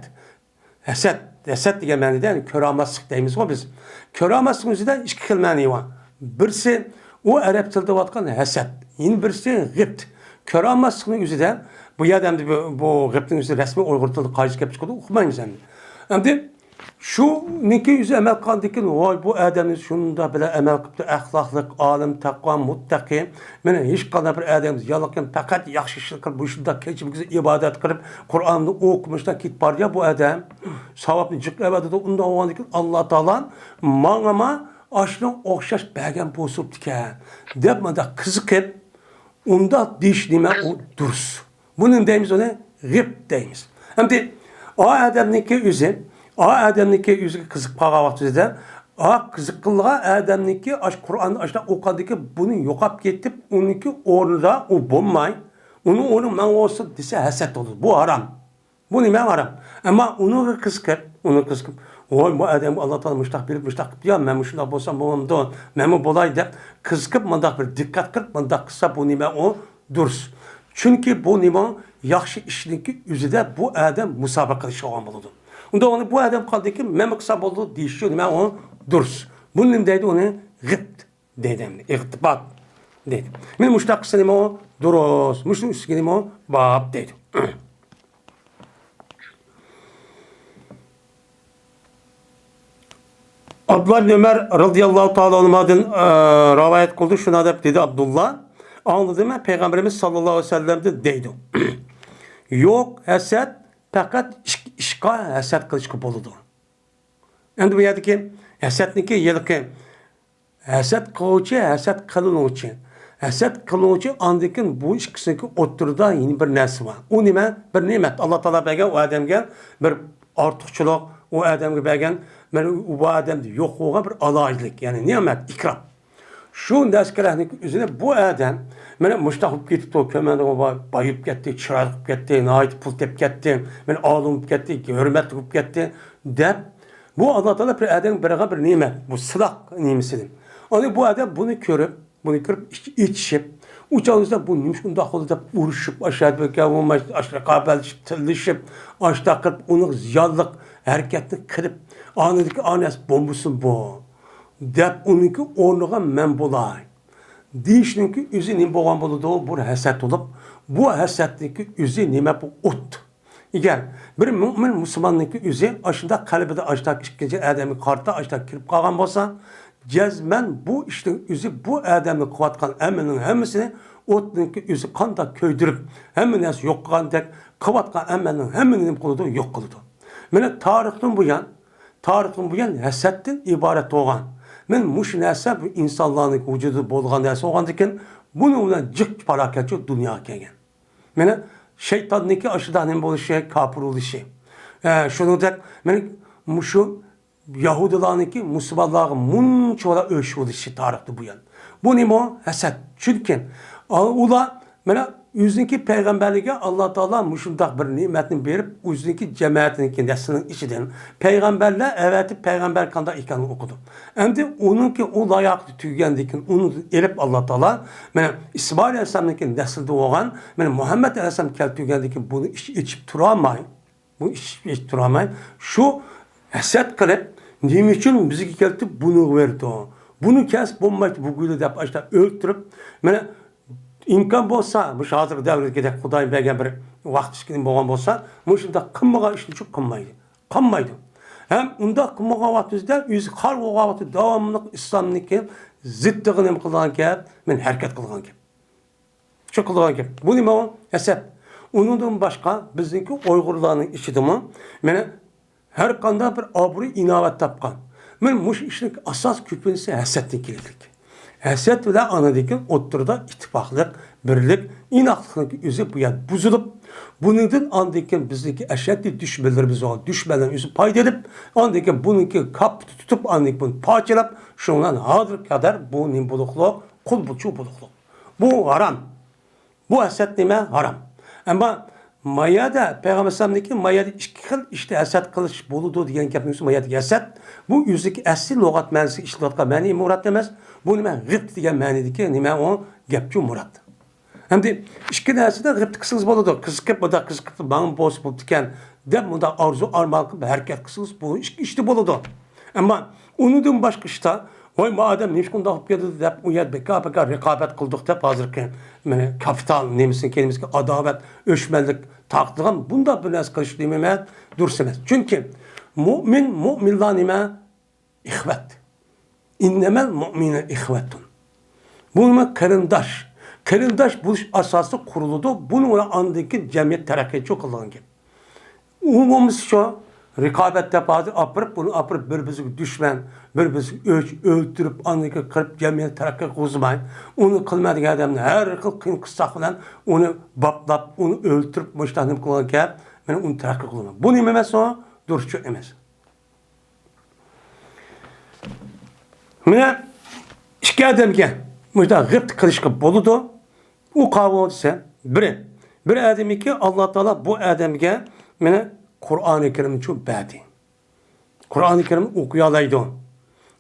Heset diye məni de, yani köramaslık deyimiz o biz. Köramaslık de iki kıl məni var. Birisi o Arap tilde vatkan heset. Yine birisi gıpt. Köramaslıkın yüzü de bu adam bu gıptın yüzü resmi Uygur tilde karşı kapı çıkıyordu. Okumayın sen. Hem de şu neki yüzü emel kandikin vay bu adamın şunda bile emel kıptı ahlaklık, alim, takva, muttaki. Hiç kadar bir adamız yalakken fakat yakışıklı bu şunda keçimizi ibadet kılıp Kur'an'ı okumuşta kit var ya bu adam savapını cıkla ebadede onda oğandikin Allah Teala mağama aşına okşaş belgen bozup dike. Depmada kızıkıp onda dişlime o durs. Bunun deyimiz ona gıp deyimiz. Hem de o adamın ki yüzü O adamdaki yüzü kızık pağa vaxtı Qiziqilgan adamniki Qur'onni ashta o'qadiki buni yo'qab ketib, uniki o'rnida u bo'lmay, uni men olsa desa hasad olur. Bu haram. Bu nima haram? Ama uni qiziqib, voy bu adam Allah Taala müştaq berib müştaq ya men shunday bo'lsam bo'lmamdi, men bo'lay deb qiziqib mundaq bir diqqat qilib mundaq qilsa bu nima o durus. Chunki bu nima yaxshi ishniki o'zida bu adam musobaqa qilish olgan bo'ladi. Unda onu bu adam qaldiki men qilsa bo'ldi deyishi nima o durus. Bunu nima deydi uni g'ibt deydi, ig'tibat deydi. Men mushtaq qilsa nima o durus, mushtaq ustiga nima o bab deydi. Abdullah ibn Ömer radıyallahu ta'ala anhu'dan rivayet kıldı. Şuna da dedi Abdullah. Anladı mı? Peygamberimiz sallallahu aleyhi ve sellem de deydi. Yok haset fakat işka haset kılışkı boludu. Endi bu yerdeki hasetniki yılki haset kılıcı haset kılınıcı. Haset kılınıcı andikin bu ikisindeki oturda yeni bir nesli var. O nime? Bir nimet. Allah Teala bergen o adamga bir artıqçılık, o adamga bergen bu adamda yok olan bir alaylık. Yani nimet, ikram. Şu neskerahnik üzerine bu adam beni müştahıp gitti o kömende bayıp gitti, çırayıp gitti, nait pul tep gitti, beni ağlıp gitti, hürmet yapıp gitti. Dep bu Allah Teala bir adam bir nimet, bu sıdak nimesidir. Onu bu adam bunu görüp içip, uçağınızda bu nimşkun dağılı da vuruşup, aşağı böke, aşağı kabelleşip, tırlışıp, aşağı kırıp, onu ziyallık, hareketini kırıp, anıdaki anes bombusun bu. Dep onunki ornuğa men bolay. Deyişninki üzü nime boğan boludu, bu haset olup, bu hasetniki üzü nime bu ot. İger, bir mümin Müslümanlıkı üzü, aşında kalbide aşağı ikinci adamı karta aşağı kirip kalgan bolsa, cezmen bu işin üzü bu adamı kıvatkan eminin hemmisini otnunki üzü kanda köydürüp, hemminesi yok kandak, kıvatkan eminin hemminin kuludu yok kuludu. Mene tarihten bu yan hasetten ibaret olan. Men muş näse bu insanların vücudu bolgan näse olgandikin bunu bilen jık paraketçi dünya kelgen. Mene şeytanniki aşıdan hem boluşu, kafir oluşu. Şunudek men muşu Yahudilarniki Müslümanların munçola ölçü oluşu tarihte bu yan. Bu nimo haset. Çünkü ula mene yüzünki peygamberliğe Allah Teala muşundak bir nimetini verip yüzünki cemaatinin neslinin içinden peygamberle evet peygamber kanda ikanı okudu. Hem de onunki o layaklı tüygendikin onu elip Allah Teala yani İsmail Aleyhisselam'ın nesilde olan yani Muhammed Aleyhisselam kel tüygendikin bunu içip duramayın. Bu içip duramayın. Şu haset kılıp niçin bizi geldi bunu verdi o. Bunu kes bombaydı bu gülü de başta öldürüp yani İmkan bolsa, bu hazır devletde Xudoy bergan bir vaqt ishkin bo'lgan bo'lsa, bu shunda qilmagan ishni çok qilmaydi. Hem unda qilmagan vaqtida o'zi har vaqt davomli islomniki ziddigini qilgan gap, men harakat qilgan gap. Shu qilgan gap. Bu nima o? Hasad. Undan boshqa bizniki Uyg'urlarning ichidimi, meni har qanday bir obro' inovat topgan. Men mush ishning asos ko'pincha hasadnikilik. Haset ve anadikin oturda ittifaklık, birlik, inaklık üzü bu yer buzulup, bunun andikin bizdeki eşyatli düşmelerimiz olan düşmelerin üzü payda edip, andikin bununki kap tutup, andikin bunu parçalayıp, şundan hadır kadar bu nimbuluklu, kul bulçu bulukluk. Bu haram. Bu haset nime haram. Ama mayada, Peygamber Sallam'daki mayada işte haset kılıç buludu diyen yapıyorsun mayada haset. Bu yüzdeki eski logat mənisi iştilatqa məni murat demez. Bu nime gıpt diyen mənideki nime o gepçu murat. Hem de işki nesi de gıpt kısınız buludu. Kızıkıp bu da kızıkıp bağım boz buludu diken de bunda arzu armalıkıp hareket kısınız bu işte buludu. Ama onundan başka işte oy madem nişkun dağıp geldi de o yer beka rekabet kıldık da hazırken kapital neymişsin kelimesi adalet, öşmellik takdığım bunda bir nes kılıç dememe dursamaz. Çünkü müminler nime ihvet. İnnemel mu'mine ihvetun. Bu nime kırındaş. Kırındaş buluş asası kuruludu. Bunu andaki cemiyet terakki çok kılgan gibi. Umumumuz şu rekabette bazı bunu apırıp birbirimizi düşman, birbirimizi öldürüp andaki kırıp cemiyet terakki kuzmayın. Onu kılmadık adamın her kıyım kıssak falan onu baplap, onu öldürüp müştahını kılgan gibi ben onu terakki kılmam. Bu nime mesela duruşu emez. Mine ikki adamga mujda g'ibt qilishga bo'ladi. U qavm desa, bir adamiki Alloh taolo bu adamga meni Qur'oni Karim uchun berdi. Qur'oni Karim o'qiy oladi.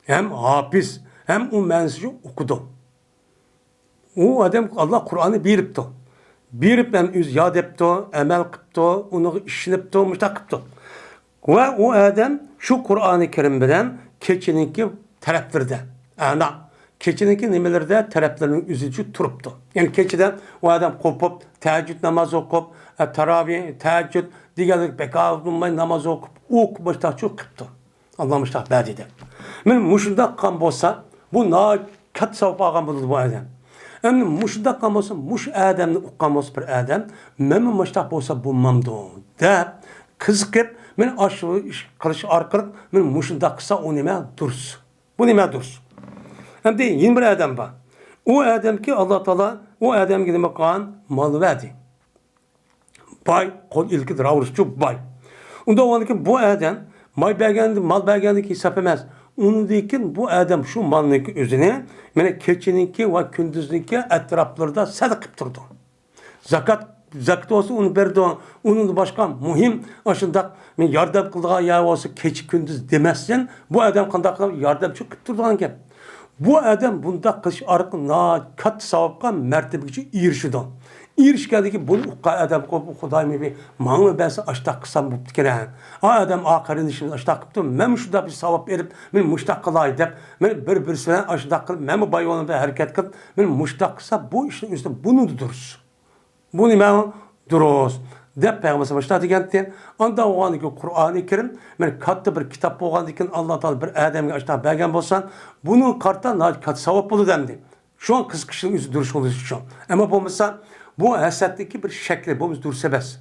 Hem hafiz, hem u ma'nosini o'qidi. U adam Allah Qur'oni beribdi. Berib ham o'zi yod etibdi, amal qilibdi, uni ishlatibdi, mushtaq qilibdi. Va u adam shu Qur'oni Karim bilan kechiniki taraflarda, ana kechiniki nimalarda taraflarning o'zicha turibdi. Ya'ni kechidan u adam qo'pib, tahajjud namoz o'qib, tarovih, tahajjud deganlik bekor bo'lmay namoz o'qib mushtaqchi qilibdi. Allah mushtaq berdi deb. Men mushundaq qilgan bo'lsa, bu katta savob olgan bo'ladi bu adam. Endi mushundaq qilgan bo'lsa, mush adamni uqqan bo'lsa bir adam, men mushtaq bo'lsa bo'lmamdi deb qiziqib, men shu ish qilish orqali men mushundaq qilsa u nima durs. Bu nima durs? Endi yeni bir adam bor. O adamki Alloh taolo o adamga nima qilgan? Mol berdi. Boy, qo'l ilki ravrushchi boy. Unda o'niki bu adam mal bergandiki hesap emas. Undikin bu adam şu malniki özüne mene keçininki ve kunduzniki etraflarda sadaka qilib turdi. Zakat olsa onu berdi. Onun başka muhim aşındaq men yordam qildigan ya olsa kechi kunduz demezsen bu adam qandaq yordamchi qilib turgan gap. Bu adam bunda qilish orqali katta savobga martabaga erishdi. İrişkədəki bunu adam Xudayım bir mənə bəs aştaq qısam bu fikirən. Adam axırın işini aştaq qıpdı. Mən şunda bir savab verib, mən müştaq qılay deyib, mən bir-birinə aştaq qılıb, mən bayonunda hərəkət qılıb, mən müştaq qısa bu işin üstündə bunu duruz. Bu nə duruz. Deyib Peyğəmbər başda degəndi. Onda oğandakı Qur'ani Kerim, mən katta bir kitap oğandakı Allah Taala bir adamga aştaq bergan bolsan, bunu qartdan katta savab olur demdi. Şu an qız kişinin üzü duruş olur şu an. Amma bolmasa bu hasadtaki bir şekli, bu dursa bəs.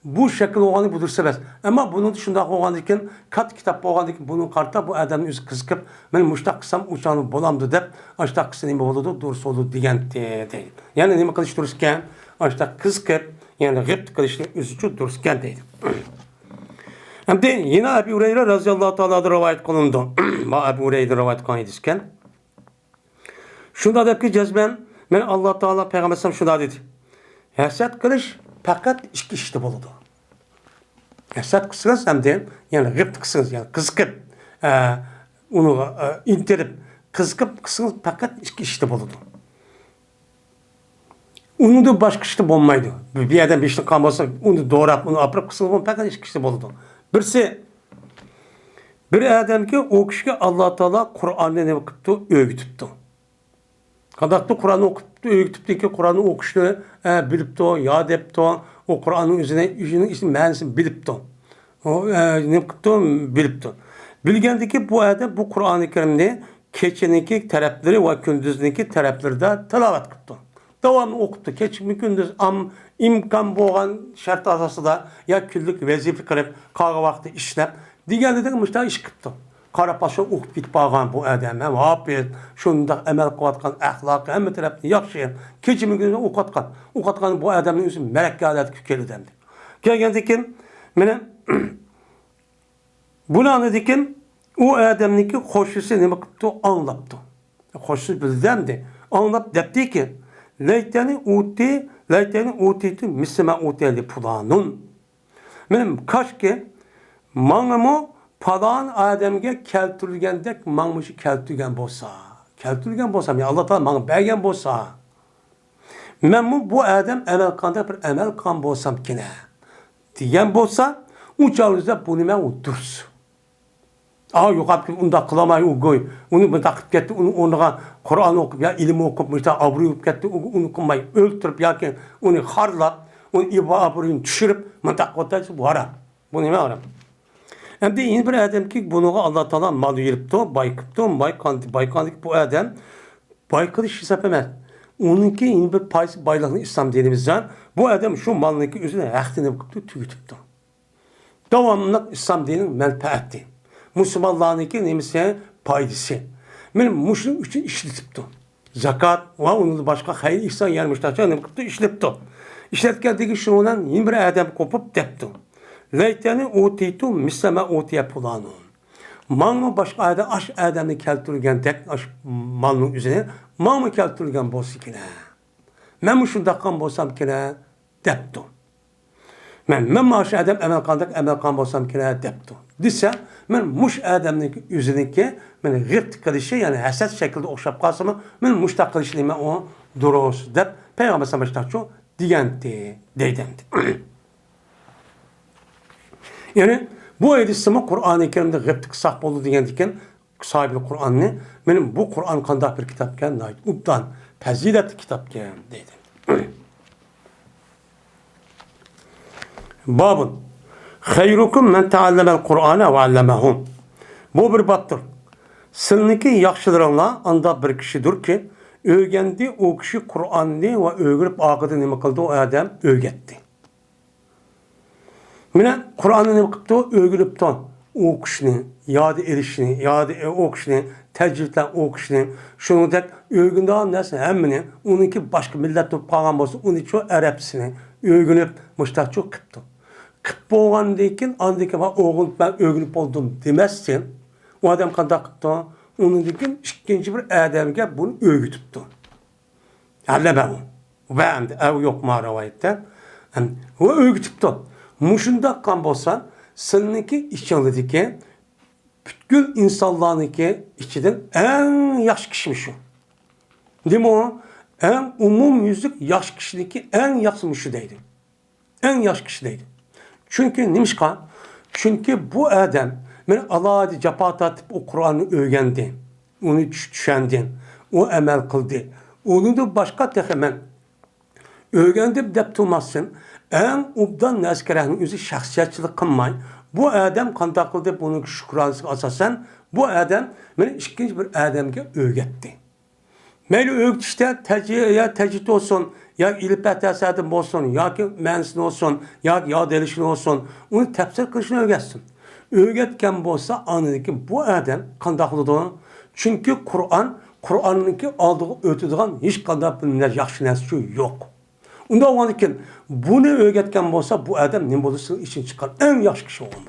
Bu şekil oğanı bu dursa bəs. Ama bunun dışında oğandıkən, kat kitap oğandıkən bunun karta bu adamın üzü kızıqıb, mən müştaq qısam uçanı bolamdı deyib, aştaq qısı neymi oldu, dursa oldu degen deyil. Yani neymi qılış dururskən, aştaq qızıqıb, yani g'ibt qılışın üzü dururskən deyil. Hem de yine Ebu Hureyre razıyallahu ta'ala rivayet kılındı. Ebu Hureyre rivayet kılındı edisken. Şunda da ki cezben, ben Allah Teala Peygamber şunda dedi. Hasad qilish faqat ikki ishda bo'ladi. Hasad qilsangiz hamda, ya'ni g'ibt qilsangiz, ya'ni qiziqib, uni intirib, qiziqib qilsangiz faqat ikki ishda bo'ladi. Uni boshqa ishda bo'lmaydi. Bir adam ishni qilgan bo'lsa, uni doğrab, uni aprib qilsangiz faqat ikki ishda bo'ladi. Birisi bir adamga o kishiga Alloh taolo Qur'onni nima qilibdi, o'rgatibdi. Qandaqda Qur'onni o'qibdi, o'rgatibdiki, Qur'onni o'qishni bilibdi, yod etibdi, o Qur'onning o'zining ma'nosini bilibdi. O nima qilibdi, bilibdi. Bilgandiki bu adam bu Qur'oni Karimni kechiniki taraflari va kunduzniki taraflarida tilovat qilibdi. Davomli o'qibdi, kechki kunduz imkon bo'lgan shart asosida ya kunlik vazifa qilib, qolgan vaqtda ishlab, deganida mushta ish qilibdi. Qarapasha o'qib ketib qolgan bu adam, ham hafiz, shunda amal qilayotgan axloq, hamma tarafni yaxshi, kechimi kuni o'qiyotgan bu odamning o'zi malakkalarga keldi. Kelgandikin, mana bularni dekin, u odamniki qo'shisi nima qilibdi, anglabdi. Qo'shisi bildimdi, anglab debdiki, laytani utitu misma utili fulanun. Menim kaşki manamı falan adamga keltirilgandek mangmushi keltirgan bo'lsa, ya Allah Taala manga bergan bo'lsa, men bu adam amal qilganda bir amal qilgan bo'lsam kina degan bo'lsa, u chog'da bu nima u durs. Yo'qab unda qilamay u go'y, uni bunda qilib ketdi, uni o'rniga Qur'on o'qib ya ilm o'qib, mishta obro'y olib ketdi, uni qilmay o'ltirib yoki uni xorlab, uni obro'yini tushirib, bunda qotasi bu harom. Bu nima harom? Hem de yeni bir adam ki bunu Allah Teala mal veripti, baykandık bu adam baykılış hesap emez. Onunki yeni bir paysı baylığını İslam dinimizden bu adam şu malınki üzerine ahdini bakıptı, tüyütüptü. Devamlı İslam dininin menfaati. Müslümanlarınki neyse paydası. Benim Müslüm için işletipti. Zakat ve onun başka hayır ihsan yermişler. Ne bakıptı, işletipti. İşletkendiği şu olan yeni bir adam kopup depti. Leyteni utitu misama utiye pulanun. Manı başka adam aş adamni keltirgen tek aş malның üzerine manı keltirgen bolsa kine. Men şundaqan bolsam kine depdi. Men maş adam emel qandak bolsam kine depdi. Dese men muş adamning üzeriniki men g'irt qilishi yani hasad şekilde o'xshab qolsa men mushtaq qilishni men o durust deb payg'ambar sallallohu degandi deydi. Yani bu ayetimi Kur'an-ı Kerim'de g'ibtlik saq bo'ldi degandikan sahibi Kur'an'ni benim bu Kur'an qanday bir kitapken ubdan faziletli kitapken deydi. Babun hayrukum men ta'allamel Kur'ane ve allamahum. Bu bir babdır. Sizniki yaxşılarınla anda bir kişidir ki öğrendi o kişi Kur'an'ı ve öğrenip akıdı nime kıldı o adam öğretti. Mine Kur'an'ı nime kıldı öğrenip de o kişinin yadı erişini, yadı o kişinin tecrübeten o kişinin şunu tek öğrendi anlasın hemmini onunki başka millet tutup kalan olsa onun çoğu Arapsini öğrenip müştak çok kıptı. Kıp boğandayken andaki var oğul ben öğrenip oldum demezsin. O adam kandak kıptı. Onun dikin ikinci bir adamga bunu öğütüptü. Halla ben o. Ben de ev yok mu rivayette. O öğütüptü. Muşunda kan bolsa seninki içindeki bütün insanlarınki içinden en yaş kişiymiş o. Değil mi o? En umum yüzlük yaş kişideki en yaşmışı deydi. En yaş kişi deydi. Çünkü neymiş kan? Çünkü bu adam ben Allah'a cepat atıp o Kur'an'ı öğrendi. Onu düşendi. O emel kıldı. Onu da başka tehemen öğrendim dep tutmasın. En ubdan neskerenin yüzü şahsiyetçilik kılmay. Bu adam kandak kıldı bunun şükranlısı asasen bu adam beni ikinci bir adamga öğretti. Meyli öğret işte tecrit olsun, ya ilipet esadım olsun, ya ki mensin olsun, ya yad elişin olsun. Onu tefsir kılışını öğretsin. Öğretken bolsa anladaki bu adam kandaklıdır. Çünkü Kur'an'ınki aldığı ötüdüğün hiç kandak bir yaxşı nesçi yok. Onda o anladıkken bunu öğretken bolsa bu adam ne bolsa için çıkar. En yaxşı kişi olmalı.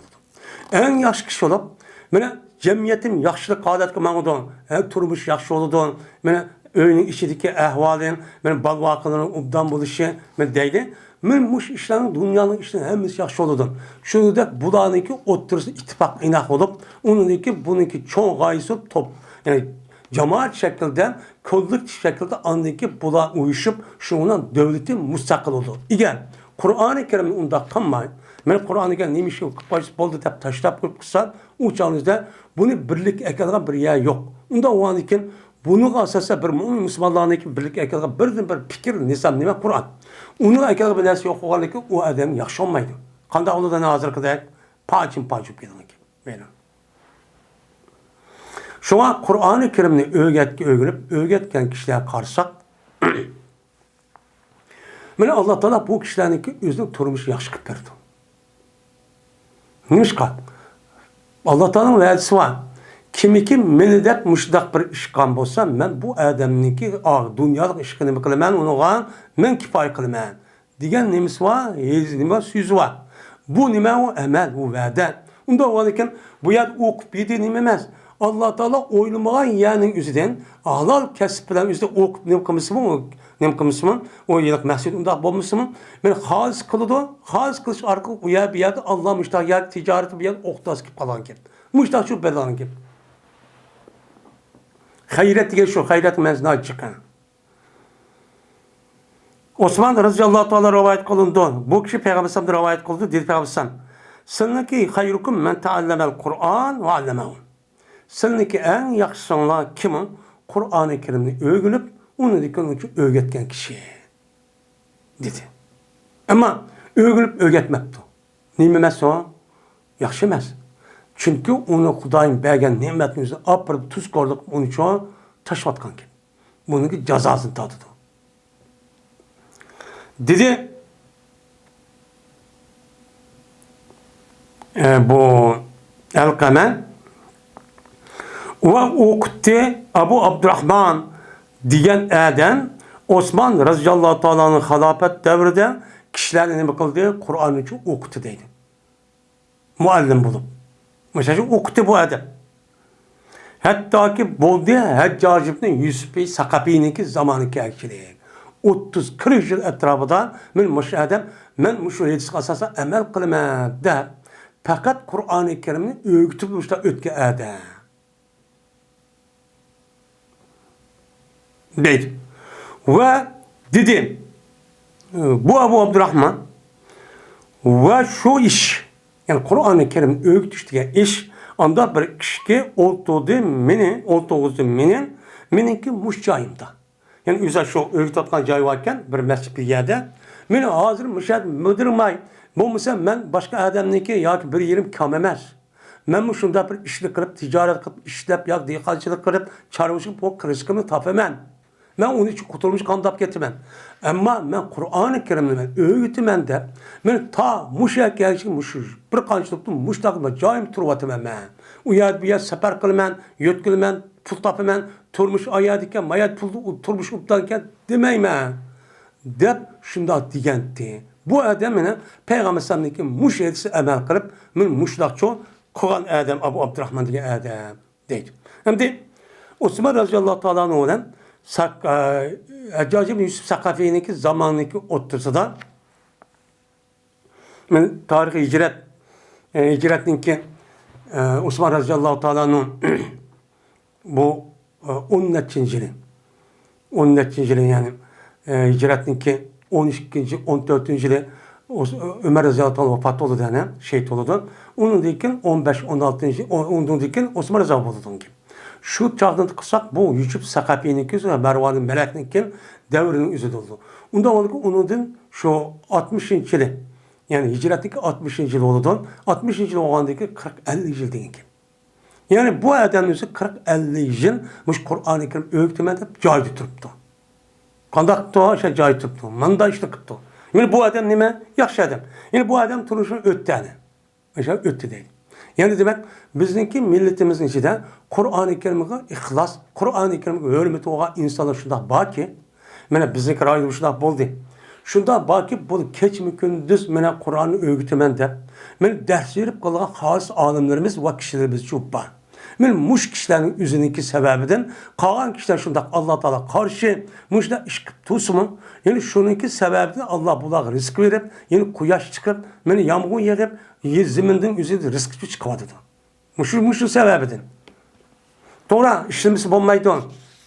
En yaxşı kişi olup, mene cemiyetim yaxşılık kağıdatki mağdun, turmuş yaxşı oludun, mene öyünün içindeki ahvalin, mene balvakının ubdan buluşu, mene deydi. Men muş işlerin, dünyanın işlerin hemimiz yaxşı oludun. Şunu da bulanınki oturursa ittifak inak olup, onunki bununki çoğun gayesi top, yani cemaat şekilde, kolluk şekilde andaki bula uyuşup, şundan devletin müstakil oldu. İgel, Kur'an-ı Kerim'in onda kanmayın. Men Kur'an-ı Kerim neymiş yok, kıpacıs boldu dep taşlap koyup kısa, uçağınızda bunu birlik ekleyen bir yer yok. Onda o an için bunu asasa bir Müslümanlar'ın birlik ekleyen bir fikir, nizam, nime Kur'an. Onu ekleyen bir neresi yok olan ki o adam yaxşı olmaydı. Kanda onu da ne hazır kıdayak? Pacım gidin ki. Böyle. Şuna Kur'an-ı Kerim'ni öğretken kişilere karşısak, yani Allah Teala bu kişilerin özünün turmuş yaxşı kıpırdı. Neymiş ki? Allah Teala'nın vədisi var. Kimiki meni dep müşdak bir işkan bolsa, ben bu adamınki dünyalık işkini mi kılım, onu men kifayı kılım. Digen neymiş var? Söz var. Bu nime o emel, o vədə. Onda o anıken bu yer okup yedi nimemez. Allah Teala oylamağa yeğenin üzerinden halal kesiplerin üzerinde okup nem kılmışsın o yıllık məhsul onda bulmuşsun. Ben halis kılıdı, halis kılış arka uya bir yerde Allah müştak yer ticareti bir yer oktas gibi kalan gibi. Müştak şu belanın gibi. Hayret diye şu hayret mezna çıkan. Osman radıyallahu ta'ala rivayet kılındı. Bu kişi Peygamber sallallahu rivayet kıldı. Dedi Peygamber sallallahu "Sizniki hayrukum men ta'allamel Kur'an ve allamahu." Sizniki en yaxşısınlar kimin? Kur'an-ı Kerim'ni öğrenip onu dikken öğretken kişi. Dedi. Ama öğrenip öğretmekti. Nimemez o? Yaxşı emez. Çünkü onu Hudayın bergen nimetini yüzüne apırıp tuz koyduk onu çoğu taşvatkan ki. Bunun cezasını tadıdı. Dedi bu Elkame ve okuttu Abu Abdurrahman diyen adam Osman radıyallahu ta'ala'nın halafet devrinde kişilerin ne kıldı? Kur'an'ı okuttu dedi. Muallim bulup. Mesela okuttu bu adam. Hattoki bo'ldi Hajjaj ibn Yusuf Saqafiyninki zamoni kelchilik. 30-40 yil atrofida men mush adam men shu hadisga asosan amal qilaman deb faqat Qur'oni Karimni o'rgatib o'tgan adam. Deydi. Ve dedim bu Abu Abdurrahman ve şu iş yani Kur'an-ı Kerim öğütüştüğü iş anda bir kişi oltoğuzdu meninki muş cayımda. Yani üzere şu öğüt atkan cayı varken bir mescid bir yerde meni hazır müşahit müdürmay bu mesela ben başka adamniki ya ki bir yerim kamemez. Ben bu şunda bir işlik kırıp ticaret kırıp işlep ya diyakancılık kırıp çarvuşup bu kırışkımı tapemem. Ben onun için kurtulmuş kandap getirmem. Ama ben Kur'an-ı Kerim'de öğütümem de ben ta muşak gelişim muşur. Bir kançılıkta muştakıma cayım turvatımam ben. Uyad bir yer sefer kılmam, yötkülmem, pul tapımam, turmuş ayadıkken, mayat pul turmuş uptanken demeyim ben. Dep şunda diyendi. Bu adamına Peygamber Sallallahu muş edisi emel kılıp ben muşlakçı Kur'an adam Abu Abdurrahman diye adam deydi. Hem de Osman radıyallahu ta'ala olan Haccac ibn Yusuf Saqafiyninki zamanındaki otursada men tarihi hicretninki Osman radıyallahu ta'ala'nın bu 13. yılı yani hicretninki 12. 14. yılı Ömer radıyallahu ta'ala vefat oldu yani şehit oldu. Onun dikin 15 16. onun dikin Osman radıyallahu oldu. Şu çağdan kısak bu Yusuf Saqafiyninki ve Mervan'ın Melek'ninki devrinin üzeri oldu. Ondan oldu ki onun şu 60. yılı yani hicretlik 60. yıl oldu. 60. yıl olandaki 40-50 yıl değil ki. Yani bu adamın 40-50 yıl bu Kur'an-ı Kerim öğütmede caydı tuttu. Kandak da şey caydı tuttu. Manda işte tuttu. Yani bu adam nime? Yaxşı adam. Yani bu adam turuşunu öttü yani. Mesela öttü değil. Yani demek bizimki milletimizin içinde Kur'an-ı Kerim'e ihlas, Kur'an-ı Kerim'e hürmeti olan insanlar şunda baki. Mene bizimki raydı şunda boldu. Şunda baki bol keç mükündüz mene Kur'an'ı öğütümen de. Men ders verip kalan has alimlerimiz ve kişilerimiz çok var. Men muş kişilerin üzerindeki sebebiden kalan kişiler şunda Allah Teala karşı muşda iş tutsumu. Yani şununki sebebiden Allah bula rızk verip yani kuyaş çıkıp meni yağmur yağıp ziminden üzerinde rızk çıkmadı. Muşu sebebiden. Doğru işlemesi bulmaydı on.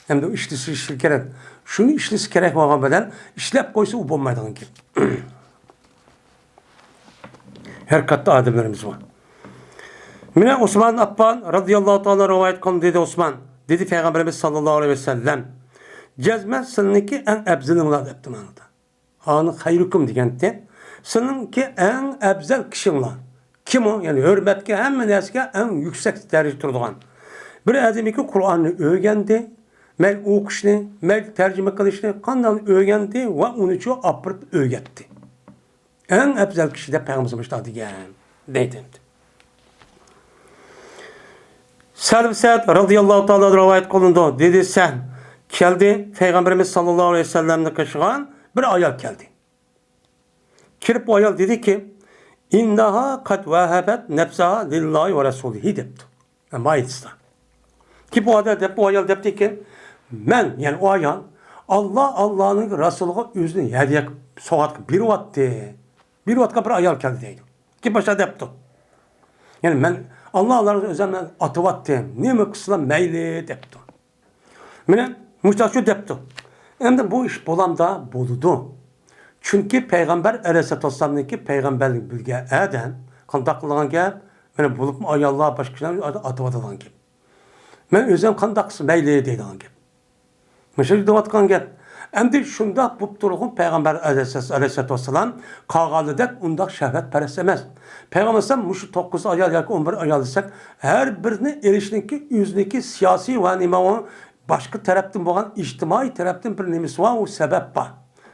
Hem de işlisi gerek. Şunu işlisi gerek olan beden işlep koysa o bulmaydı ki. Her katta ademlerimiz var. Mine Osman Affan radıyallahu ta'ala rivayet kılın dedi Osman. Dedi Peygamberimiz sallallahu aleyhi ve sellem. Cezme seninki en ebzelinler deptim anıda. Anı hayrukum degende. Seninki en ebzel kişinler. Kim o? Yani hürmetke hem neske en yüksek derece turduğun. Bir adamiki Kur'an'ı öğrendi. Mel okuşunu, mel tercüme kılışını kandan öğrendi ve onu çok apırıp öğretti. En ebzel kişi de Peygamberimiz diyen. Deydi. Selv Sa'd radıyallahu ta'ala rivayet kılındı. Dedi sen geldi Peygamberimiz sallallahu aleyhi ve sellem'le kaşıgan bir ayal geldi. Kirip o ayal dedi ki İnnaha kad vehebet nefsaha lillahi ve resulihi depti. Yani bayitista. Ki bu ayal depti ki men yani o ayal Allah'ın Resulü'ne yüzünü hediye soğat bir vattı. Bir vatka bir ayal geldi deydi. Ki başa depti. Yani men Allah'ın özellikle atıvattı. Nime kısıla meyli depti. Mene müştaşı depti. Hem de bu iş bolamda boludu. Çünkü Peygamber Aleyhisselatü Vesselam'daki peygamberlik bilge eden kandaklığın gel beni bulup ayallah başkasına atıvatılan gibi. Ben özüm kandaksı meyliye deydiğin gibi. Mesela devatkan gel. Hem de şunda bu durğun Peygamber Aleyhisselatü Vesselam kağalıdak undak şehvet pereslemez. Peygamber sen muşu 9 ayal ya 11 ayal isek her birine erişinki yüzdeki siyasi ve nime başka taraftan boğan içtimai taraftan bir nimesi var o sebep var.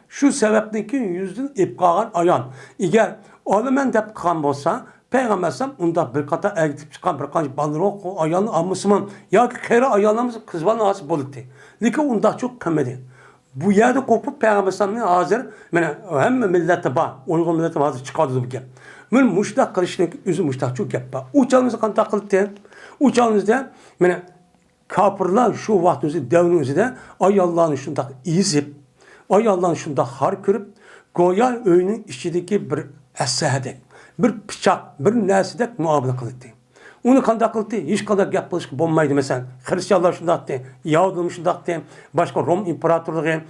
Şu sebepteki yüzün ipqağın ayan. Eğer oğlumen dep kan bolsa Peygambersem onda bir kata elgitip çıkan bir kanç balır o ayağını almışımın ya ki kere ayağlarımız kızvan nasip oldu. Liki onda çok kemedi. Bu yerde kopup Peygambersem'in hazır hem millete bağ, uygun millete hazır çıkardı bu gel. Ben muştak kılışını üzüm muştak çok yapma. Uçağınızı kan takıldı. Uçağınızda Kapırlar şu vaqt özü devrin özüde ayollarni şundaq ezib, ayollarni şundaq har ko'rib, go'yo uyning ichidagi bir assadek, bir pichoq, bir narsadek muomala qildi. Uni qanday qildi? Hech qanday gap qilishga bo'lmaydi. Masalan, xristianlar shunday dedi, Yahudim shunday dedi, boshqa Rom imperatorligi,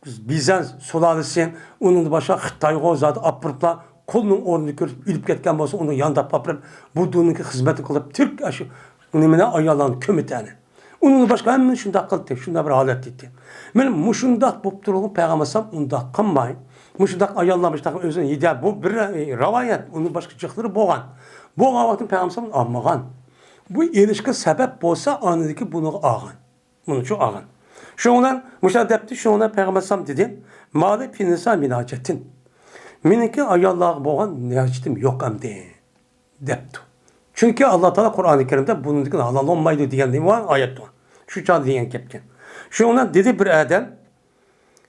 Bizans sulolasi, uning boshqa Xitoyga zot opiriblar, qo'lning o'rnini ko'rib ilib ketgan bo'lsa, uni yondab topirib, bu dinga xizmat qilib, Türk shu nimani ayollarni ko'mitani. Uning boshqa hamma shunday qildi, shunday bir holat dedi. Men mushundaq bo'lib turgan payg'ambarsam undaq qilmay, mushundaq ayollar mushundaq o'zini yedi. Bu bir rivoyat, uning boshqa jiqlari bo'lgan. Bu vaqtda payg'ambarsam olmagan. Bu erishga sabab bo'lsa, onidagi buni olgan. Buni shu olgan. Şundan müşahede depti, şundan Peygambersam dedi, mali pinisa minacetin. Miniki ayallah boğan nehacetim yok amdi, depti. Çünkü Allah Teala Kur'an-ı Kerim'de bunun için halal olmaydı diyen değil mi var? Ayet var. Şu çağda diyen kepken. Şundan dedi bir adam,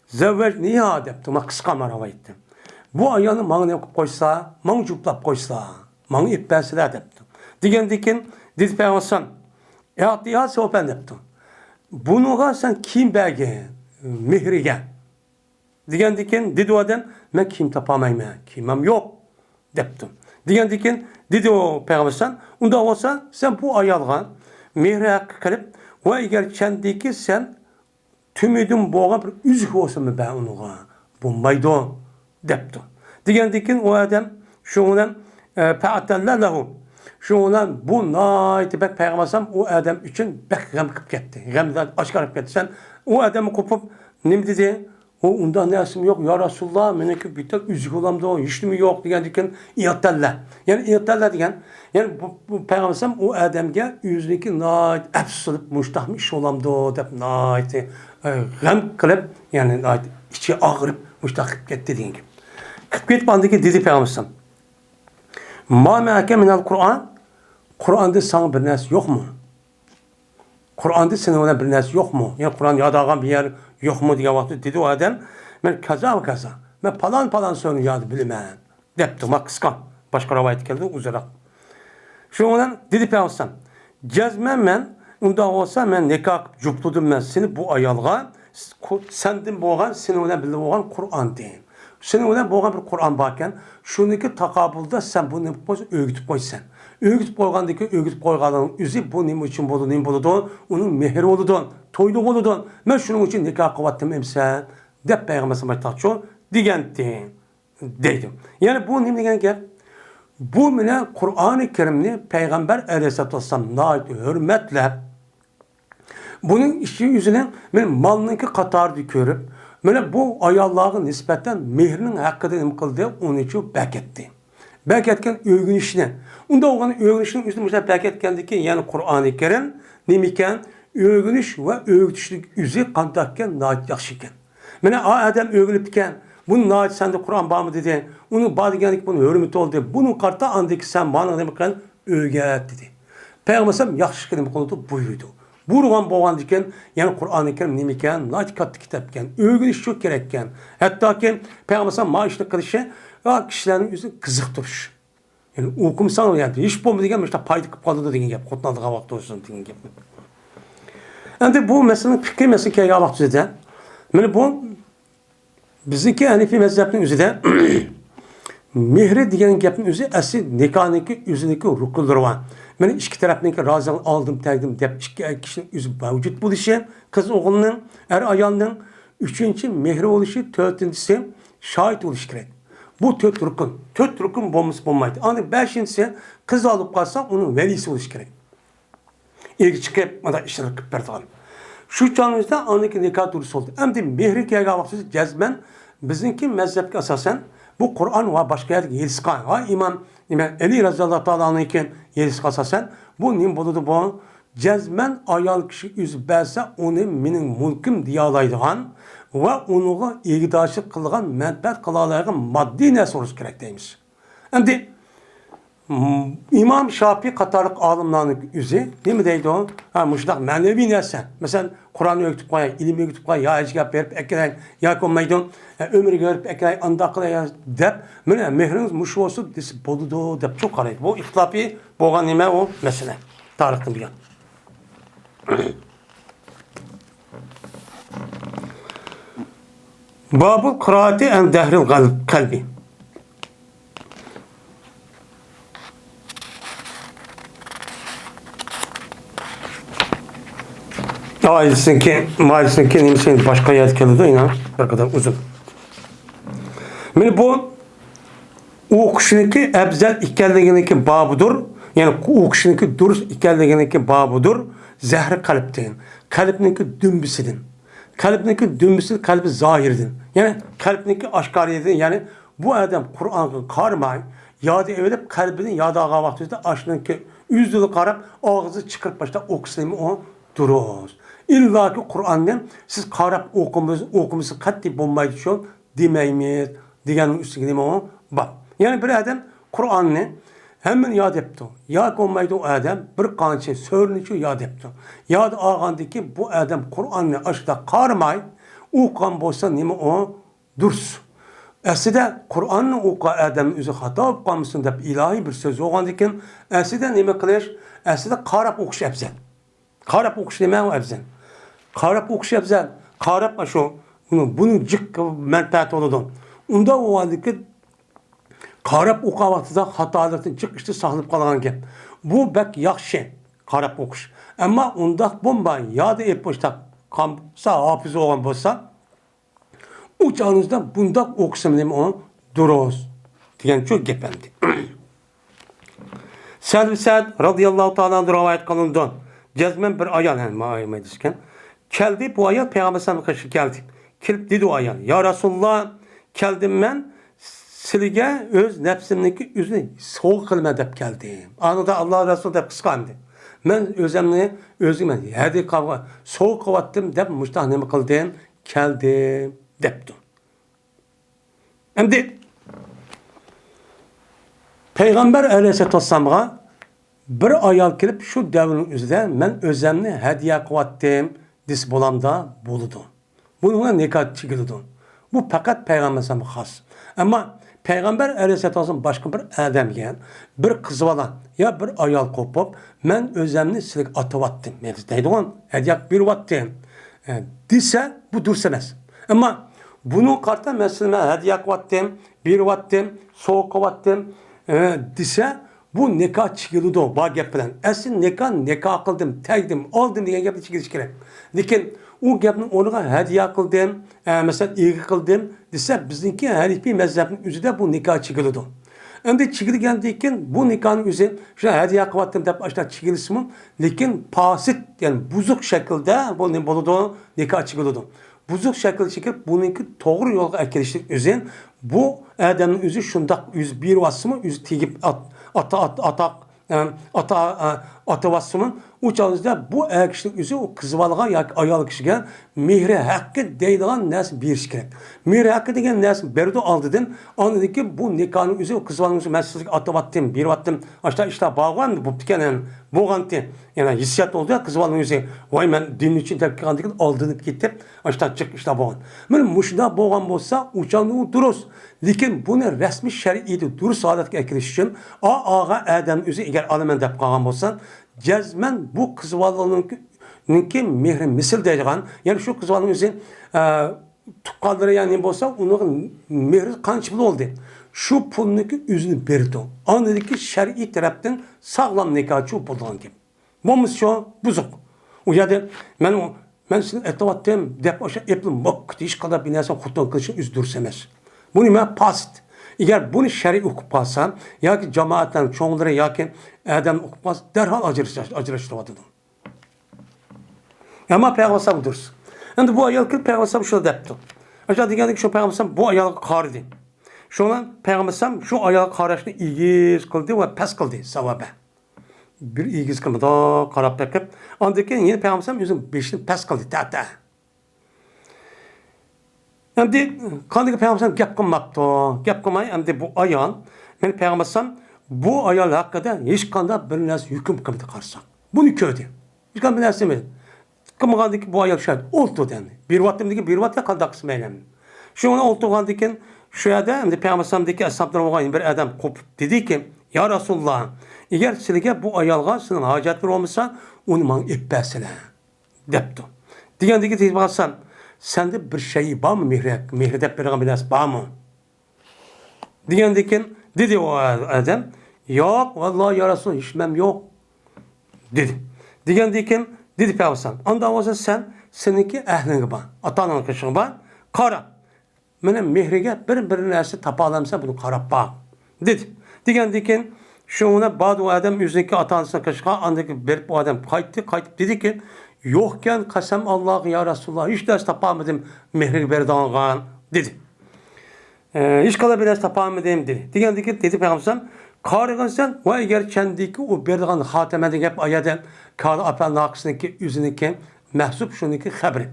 zevvel niha depti, ma kıska marava etti. Bu ayağını bana ne okup koysa, bana cuplap koysa, bana ipbensiler depti. Diyen dikin, dedi Peygambersam, ya sohben depti. Bunuğa sen kim belge, mihrigen. Diyen dikin, dedi o adam, ben kim tapamayım, kimim yok, deptim. Diyen dikin, dedi o Peygamber'sen, onda olsa sen bu ayalgan, mihre kırıp, ve eğer kendiki sen tümüdün boğa bir üzük olsun mu ben onuğa, bulmaydı o, deptim. Diyen dikin, o adam, şundan, pe'ateller lehu. Şundan bu naiti bek Peygambersem o adam için bek gam kıp gitti. Gamdan aşkarıp gitti. Sen o adamı kopup ne dedi? O ondan nesim yok ya Resulullah meneki bir tek üzük olamdı o hiç mi yok diyen diken iyatella. Yani iyatella diyen yani bu Peygambersem o adamga yüzdeki nait absolut muştahmış olamdı o dep naiti gam kılıp yani nait içi ağırıp muştahıp gitti diyen gibi. Kıp git bandaki dedi Peygambersem. Ma me'ake minel Kur'an. Kur'an'da sana bir nes yok mu? Kur'an'da sana ona bir nes yok mu? Yani Kur'an yadağan bir yer yok mu diye vakti dedi o adam. Ben kaza ve kaza. Ben falan sonra yadı bilmem. Deptim ha kıskan. Başka rivayet geldi uzarak. Şu olan dedi Peygamber. Cezmem ben. Onda olsa ben nekak cupludum ben seni bu ayalga. Sendin boğan seni ona bildi boğan Kur'an diyeyim. Senin ona boğan bir Kur'an bakken, şununki takabulda sen bunu öğütüp koysan. Öğütüp koygandaki öğütüp koyganın üzü bu neyim için bolu, neyim bolu onun mehri oludun, toyluk oludun. Ben şunun için nikah kıvattım emsen, dep Peygamber'e baştakçı, digentti, dedim. Yani bu neyim degen gel? Bu mine Kur'an-ı Kerim'ni Peygamber Aleyhisselatü Vesselam nait hürmetle, bunun işi yüzüne benim malınınki katardı körüp, böyle bu ayallahın nispetten mehrinin hakkında ne kıldı, onun için beketti. Beketken övgün işine. Onda olan övgün işinin üstünde beketkendeki yani Kur'an-ı Kerim nemiken övgün iş ve övgütüşlük yüzü kandakken naat yakşıken. Böyle adam övgülüpken bunun naat sende Kur'an bağ mı dedi. Onun bağlıgenlik bunu hürmet oldu. Bunun karta andaki sen bana demekken övgüet dedi. Peygamber yakşıken bu konuda buyurdu. Burgan boğan diken yani Kur'an-ı Kerim nemiken, naat katlı kitapken, övgün iş çok gerekken. Hatta ki Peygamber maaşlı kılışı kişilerin yüzü kızık duruş. Yani okumsan yani hiç bu mu diyen işte paydı kapalı diyen gibi, kutlandığı vakti olsun diyen gibi. Yani bu meselenin fikri meseleki yalak düzeyden. Yani bu bizimki Hanefi mezhebinin üzerinde mihri diyen gapın üzeri asli nikahındaki üzerindeki rukulları var. Ben iki tarafındaki razılarını aldım, terdim deyip iki kişinin yüzü mevcut buluşu, kız oğlunun, ayağının, üçüncü mihri oluşu, dördüncüsü şahit oluşu gerek. Bu dört rukun bulmaydı. Ancak beşincisi kız alıp kalsa onun velisi oluşu gerek. İlgi çıkıp, ya da işine kıpırtalım. Şu canımızda andaki nikah durusu oldu. Hem de mihri kıyaka vaktisi cezmen, bizimki mezhepki asasen, bu Kur'an ve başka yerdeki yeliska. İmam Ali Razıyallahu Teala'nın iken yeliska asasen, bu nim buludu bu. Cezmen ayal kişi yüz belse onu benim mülküm diyalaydıgan ve onuğa ilgidaşlık kılgan menfaat kılalaydıgan maddi ne sorusu gerekteymiş. Hem de İmam Şafii Katarlık alimlerinin yüzü, değil mi deydi o? Müştak manevi nersen. Mesela Kur'an'ı öğütüp koyay, ilmi öğütüp koyay, ya ecgap verip ekleyin, ya konmaydı, ömrü görüp ekleyin, andaklayın, dep, mehriniz muşu olsun, desi boludu, dep çok karaydı. Bu ihtilafı, boğan nime o mesele. Tarıklı bir yan. Babul kıraati en dehril kalbi. Maalesef neymişsin başka yer kelidi inan bir kadar uzun. Bu o'qishniki afzal ekanliginiki babudur. Ya'ni o'qishniki durust ekanliginiki babudur. Zahri qalbdan. Qalbniki dumbisidan. Qalbniki dumbisi qalbi zohirdan. Ya'ni qalbniki oshkoridan. Ya'ni bu odam Qur'onga qarmay, yodi evilib qalbini yodi olgan vaqtida ashniki yüzünü qarab, og'zi chiqirib boshlab o'qisimi o durust. İllaki Qur'onni siz qarab o'qimiz qat'iy bo'lmaydi shu demaymiz deganing ustiga nima o bor. Yani bir adam Kur'an'ı hemen yad yaptı. Yad olmaydı o adam bir qancha so'rni shu yad yaptı. Yad olgandiki bu adam Kur'an'ı aşıda qarmay o'qigan bo'lsa nima o durs. Aslida Kur'an'ı o'qigan adam o'zi xato bo'lib qolmasin deb ilohiy bir so'z bo'lgandikan, aslida nima qilish? Aslida qarab o'qish afzal. Qarab o'qish nima o afzal? Qarab o'qish afzal. Qarab shu buni jiq manfaat oladi. Unda o vaqtdagi qarab o'qigan vaqtida xatolikdan chiqishni saqlab qolgan gap. Bu bak yaxshi qarab o'qish. Ammo undaq bo'lmay, yodi epochda qamsa hofiz bo'lgan bo'lsa, u chog'ingizda bundaq o'qisam nima o durust degan shu gap endi. Sa'd radhiyallohu ta'ala rivoyat qilindi. Jazman bir ayol ma'lum ekan. Keldi bu ayol Peygamber sallallahu aleyhi ve sellem keldi. Kelib dedi o ayol: "Ya Rasulullah, keldim men sizga o'z nafsimniki o'zini so'g' qilma deb keldim." Anida Alloh Rasul deb qisqandi. Men o'zimni o'zimga hadi qavga so'g' qilyaptim deb mushtah nima qildim? Keldim debdi. Endi Peygamber alayhissalomga bir ayol kelib shu davrning o'zida men o'zimni hadiya qilyaptim des bo'lamda bo'ladi. Bununla nikah chigildi. Bu fakat Peygamber'e xos. Ama Peygamber Aleyhisselam başka bir adamga bir kız olan ya bir ayol kopup men özümni sizga atıvatdım. Men deydigan hadiya bervatdim. Dese bu dursa emas. Ama bunun qarta men sizga hadiya qilyaptim, bervatdim, so'q qilyaptim dese bu nikah chigildi bu gap bilan. Asl nikah qildim, tagdim, oldim degan gapni chigilish kerak. Lekin o gapni o'rniga hadiya qildim, mesela ilgi qildim desa bizniki Hanifi mazhabning o'zida bu nikah chigiladi. Endi chigilgandan keyin bu nikahning o'zi shu hadiya qilyaptim deb ashta chigilishmi, lekin fasit, ya'ni buzuq shaklda bu nima bo'ladi? Nikah chigiladi. Buzuq shakl chigib buningki to'g'ri yo'lga akilishlik o'zi bu odamning o'zi shundoq o'zi beryapsimi, o'zi tegib atavassımın uçağınızda bu kişilik yüzü o kızvalığa ya ayol kişiye mehri hakkı deydiğen nas beriş gerek. Mehri hakkı degen nas berdi aldıdan anladı ki bu nikahın yüzü o kızvalığın yüzü ben sizlik atavattım, bervattim. Aşta işte bağlan bu dikenen boğantı. Yani hissiyat oldu ya kızvalığın yüzü. Vay ben din için tepki aldık aldığını gittim. Aşta çık işte boğan. Ben muşda boğan olsa uçağın duruz. Lekin bunu resmi şer'iydi durus adatga akilish uchun ağa adam o'zi eğer alaman deb qolgan bo'lsa, jazman bu qizvalığınki mehri misl deydigan, ya'ni shu qizvalığning o'zi tuqqanlari ya'ni bo'lsa, uning mehri qancha pul oldi? Shu pulniki o'zini berdi. Anladiki shar'iy tarafdan sog'lom nikohchi bo'lgan gap. Bo'lmasa shu buzuq. U yerda men seni aytayotdim deb o'sha epli mok deyish qadar bir narsa xudon qilishni o'zi durus emas. Bu nima pasit. Eğer bunu şer'i o'qib qolsa yoki jamoatdan cho'nglari yoki adam o'qib qolsa darhol ajrashtiradi. Ama Peygamber durus. Endi bu ayol kelib Peygamber shuni debdi. Aşağı degandek shu Peygamber bu ayolga qaradi. Shuna Peygamber shu ayolga qarashni igiz qildi va pas qildi savoba. Bir igiz qildi, qarab bakib, ondan keyin yine Peygamber o'zini beshini pas qildi. Ta. Endi qanday Peygamber gap qilmabdi. Gap qilmay endi bu ayol, men Peygamber bu ayol haqida hech qanday bir narsa hukm qilmadi qarsak. Buni ko'rdi. Hech qanday bir narsa emas. Qilmagandiki bu ayol shart o'ltirdi endi. Bervatdimdiki bervatga qanday qismayman. Shuni o'ltirgandan keyin shu yerda endi Peygamber'dagi ashablar bo'lgan bir odam qopib dediki, "Ya Rasulullah, eğer sizga bu ayolga sizning hojatlar olmasa, uni menga ep bersizlar." depti. Degandiki deyip alsan, sende bir şeyi var mı mehri dep bergen bilas var mı? Degandikin dedi o adam, yok vallahi ya Rasul işmem yok dedi. Degandikin dedi Peygamber, ondan olsa seninki ehlinge var, atanın kışın var, qara. Mene mehrige bir narsa tapa alamsa bunu qarab bak dedi. Degandikin şuna bazı o adam yüzündeki atanısına kışqa andaki berip o adam qaytib dedi ki yo'qkan qasam Alloh ya Rasulullah hiç ders tapamadım mehri berdiğan dedi. Hiç qala bir ders tapamadım dedi. Degandikin dedi Peygamber qarıgan sen ve eğer kendiki o berdiğan hatemede gap ayadan qala apan naqsınki yüzündeki mahsub şuniki xabri.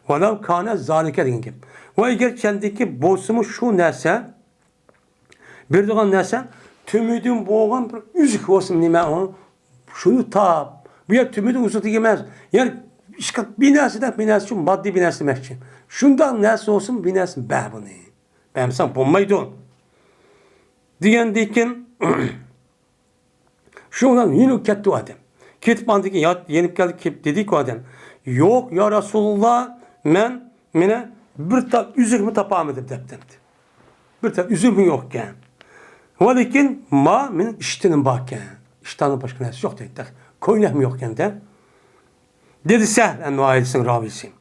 Velav kana zalike degan gap. Ve eğer kendiki bolsumu şu narsa berdiğan narsa tümüdün boğan bir üzük olsun nime o şunu tap. Bu ya tümüdün uzutu yemez. Yani işte binası şu maddi binası demek için. Şundan nasıl olsun binası babını. Ben sana bulmaydı. Diyendikin şundan yine kettu adam. Ketip andaki yenip geldi dedik o adam. Yok ya Resulullah mene bir tak üzülümü tapamadım deptemdi. Bir tak üzülümü yokken. Velakin ma men iştinin bakken. İştanın başka nesi yok dedi. Koynahım yokken de. Dedi Sehl en-Nuaylis'in ravisi.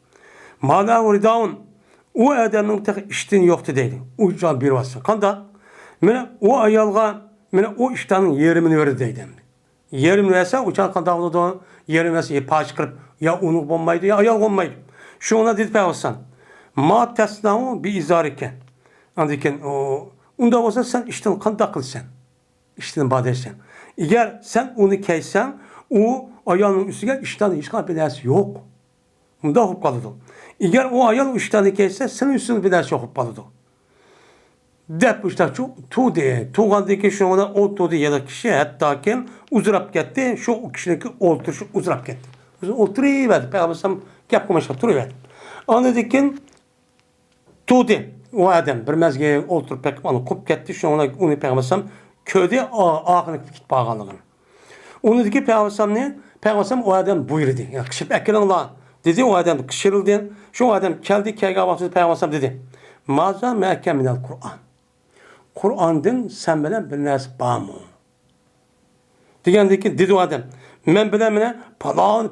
Mala uridavun o adamın tek iştin yoktu dedi. Ucal bir vasfı. Kanda mene o ayalga mene o iştanın yerimini verdi dedi. Yerimini verse uçan kanda oldu. Yerim verse paç kırıp ya unuk olmaydı ya ayal olmaydı. Şu ona dedi Peygamber. Ma tesnahu bi izarike. Andiken o onda olsa sen işten kanda kılsan. İşten badesen. Eğer sen onu keysen o ayağının üstüne işten hiç bilası yok. Bunda hop kalıdı. Eğer o ayağın işten keyse senin üstüne bilası yok hop kalıdı. Dep işte tu de tuğandaki şu anda o tu de ya da kişi hatta ki uzurap gitti şu kişideki olturuş uzurap gitti. Oturuyor verdi. Peygamber gap konuşup duruyor. Anladıkken tu de o adam bir mezge oturup pek onu kup gitti şu anda onu Peygamber köyde ağını git bağlanığını. Onu dedi ki Peygamber ne? Peygamber o adam buyurdu. Ya kışıp ekran lan. Dedi o adam kışırıldı. Şu adam geldi kaygavatı Peygamber dedi. Maza mehkem minel Kur'an. Kur'an'dan sen bilen bir narsa var mı? Degendeki dedi o adam. Men bilen mene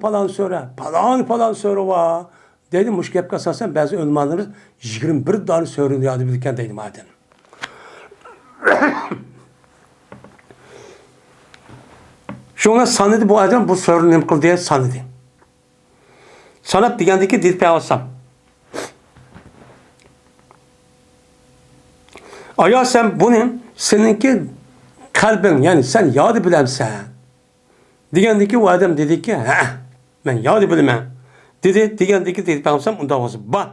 falan söre var. Dedi muşkep kasasen bazı ölmanlarız 21 tane söylüyor adı bilirken dedim adam. Şuna sanıdı bu adam bu sorunu ne kıl diye sanıdı. Sanıp degendeki dedi Peygamber. Aya sen bunun seninki kalbin yani sen yadı bilemsen. Degendeki o adam dedi ki ben yadı bilemem. Degendeki dedi Peygamber onda olsun. Bak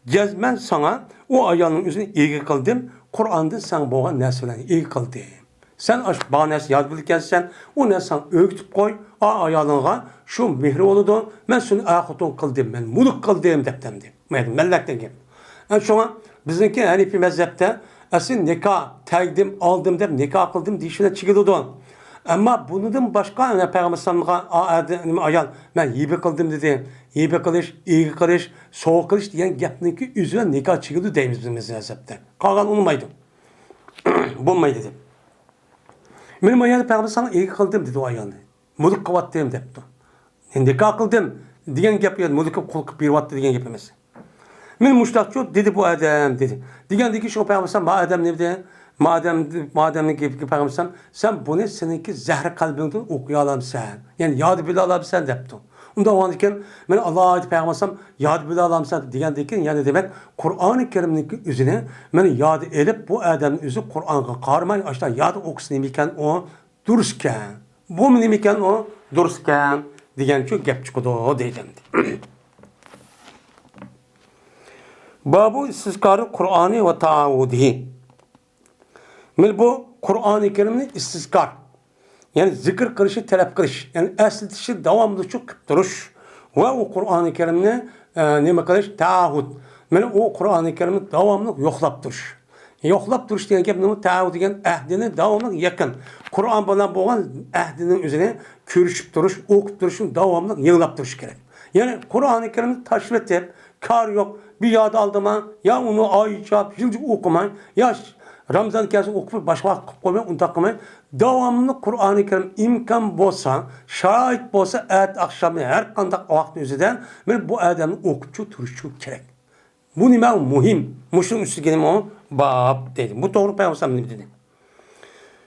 cezmen sana o ayağının üzerine ilgi kıldım. Kur'an'da sen boğan neslen ilgi kıldım. Sen bana nesi yad bilirken sen o neslen öğütüp koy ayağına şu mihri oldu. Ben şunu ayakutun kıldım. Ben muluk kıldım deptemdi. Mellekten gibi. Yani şu an bizimki Hanefi mezhepte aslında nikah teydim aldım deyip nikah kıldım dişine çıkıldı. Ama bunun başka ne Peygamber sallallahu ayal ben yibe kıldım dedi. Yibe kılış, iyi kılış, soğuk kılış diyen gapniki üzerine nikah çıkıldı deyimiz bizim mezhepte. Kalan olmaydı. Bulmaydı dedi. Benim ayağını Peygamber sana iyi kıldım dedi o ayağını. Muluk kıvattım dedi. Nikah kıldım diyen gap yani muluk kılıp bir vattı diyen yapamaz. Men muştakçı dedi bu adam dedi. Degendeki şu Peygamber ma adam ne dedi? Madem gibi Peygamber sen bunu seninki zehri kalbinden okuyalamsan. Yani yad bile alamsan depti. Onda o andiken men Allah'a ait Peygamber yad bile alamsan degendeki yani demek Kur'an-ı Kerim'deki üzerine men yad elip bu adamın üzü Kur'an'a qarmay aşağı yad okusun iken o durusken. Bu mu iken o durusken degen şu gap çıkdı o dedim. Babu istizkarı Kur'an'ı ve taavvudihi. Bu Kur'an-ı Kerim'in istizkar. Yani zikir kılışı, talep kılışı. Yani asıl dışı devamlı çok duruş. Ve o Kur'an-ı Kerim'in ne kılıç? Taahhud. Yani o Kur'an-ı Kerim'in devamlı yoklap duruş. Yoklap duruş diyen gibi taahhud diyen ahdine devamlı yakın. Kur'an bana boğan ahdinin üzerine körüşüp duruş, okup duruşun devamlı yığılap duruş gerek. Yani Kur'an-ı Kerim'i taşvir edip, kar yok, bir yad aldırma, ya onu ayıca, yılca okumayın, ya Ramazan gelsin okuyup başka vakit koymayın, onu takmayın. Devamlı Kur'an-ı Kerim imkan bolsa, şahit bolsa, akşamı her kandak vakti üzerinden bu adamı okupçu, turuşçu gerek. Bu nime muhim. Muşun üstü gelin o bab dedi. Bu doğru Peygamber dedi.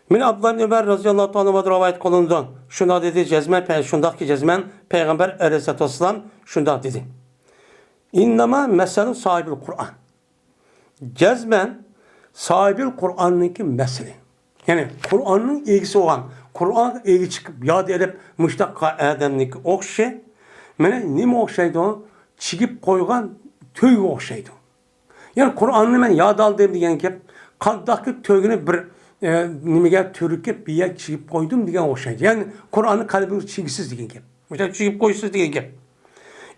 Min Abdullah ibn Ömer radıyallahu anh'a rivayet kılındı. Şunda dedi cezmen şundaki cezmen Peygamber aleyhissalatü vesselam şunda dedi. İnnema meselu sahibil Kur'an. Cezmen sahibil Kur'an'ınki mesele. Yani Kur'an'ın ilgisi olan, Kur'an ilgi çıkıp yad edip müştakka adamniki okşe, mene nime okşaydı o? Çıkıp koygan tüy okşaydı. Yani Kur'an'ı men yad aldım diyen ki, kandaki tüygünü bir nimege türükep bir yer çıkıp koydum diyen okşaydı. Yani Kur'an'ın kalbi çiğsiz diyen ki. Mesela çıkıp koysuz diyen ki.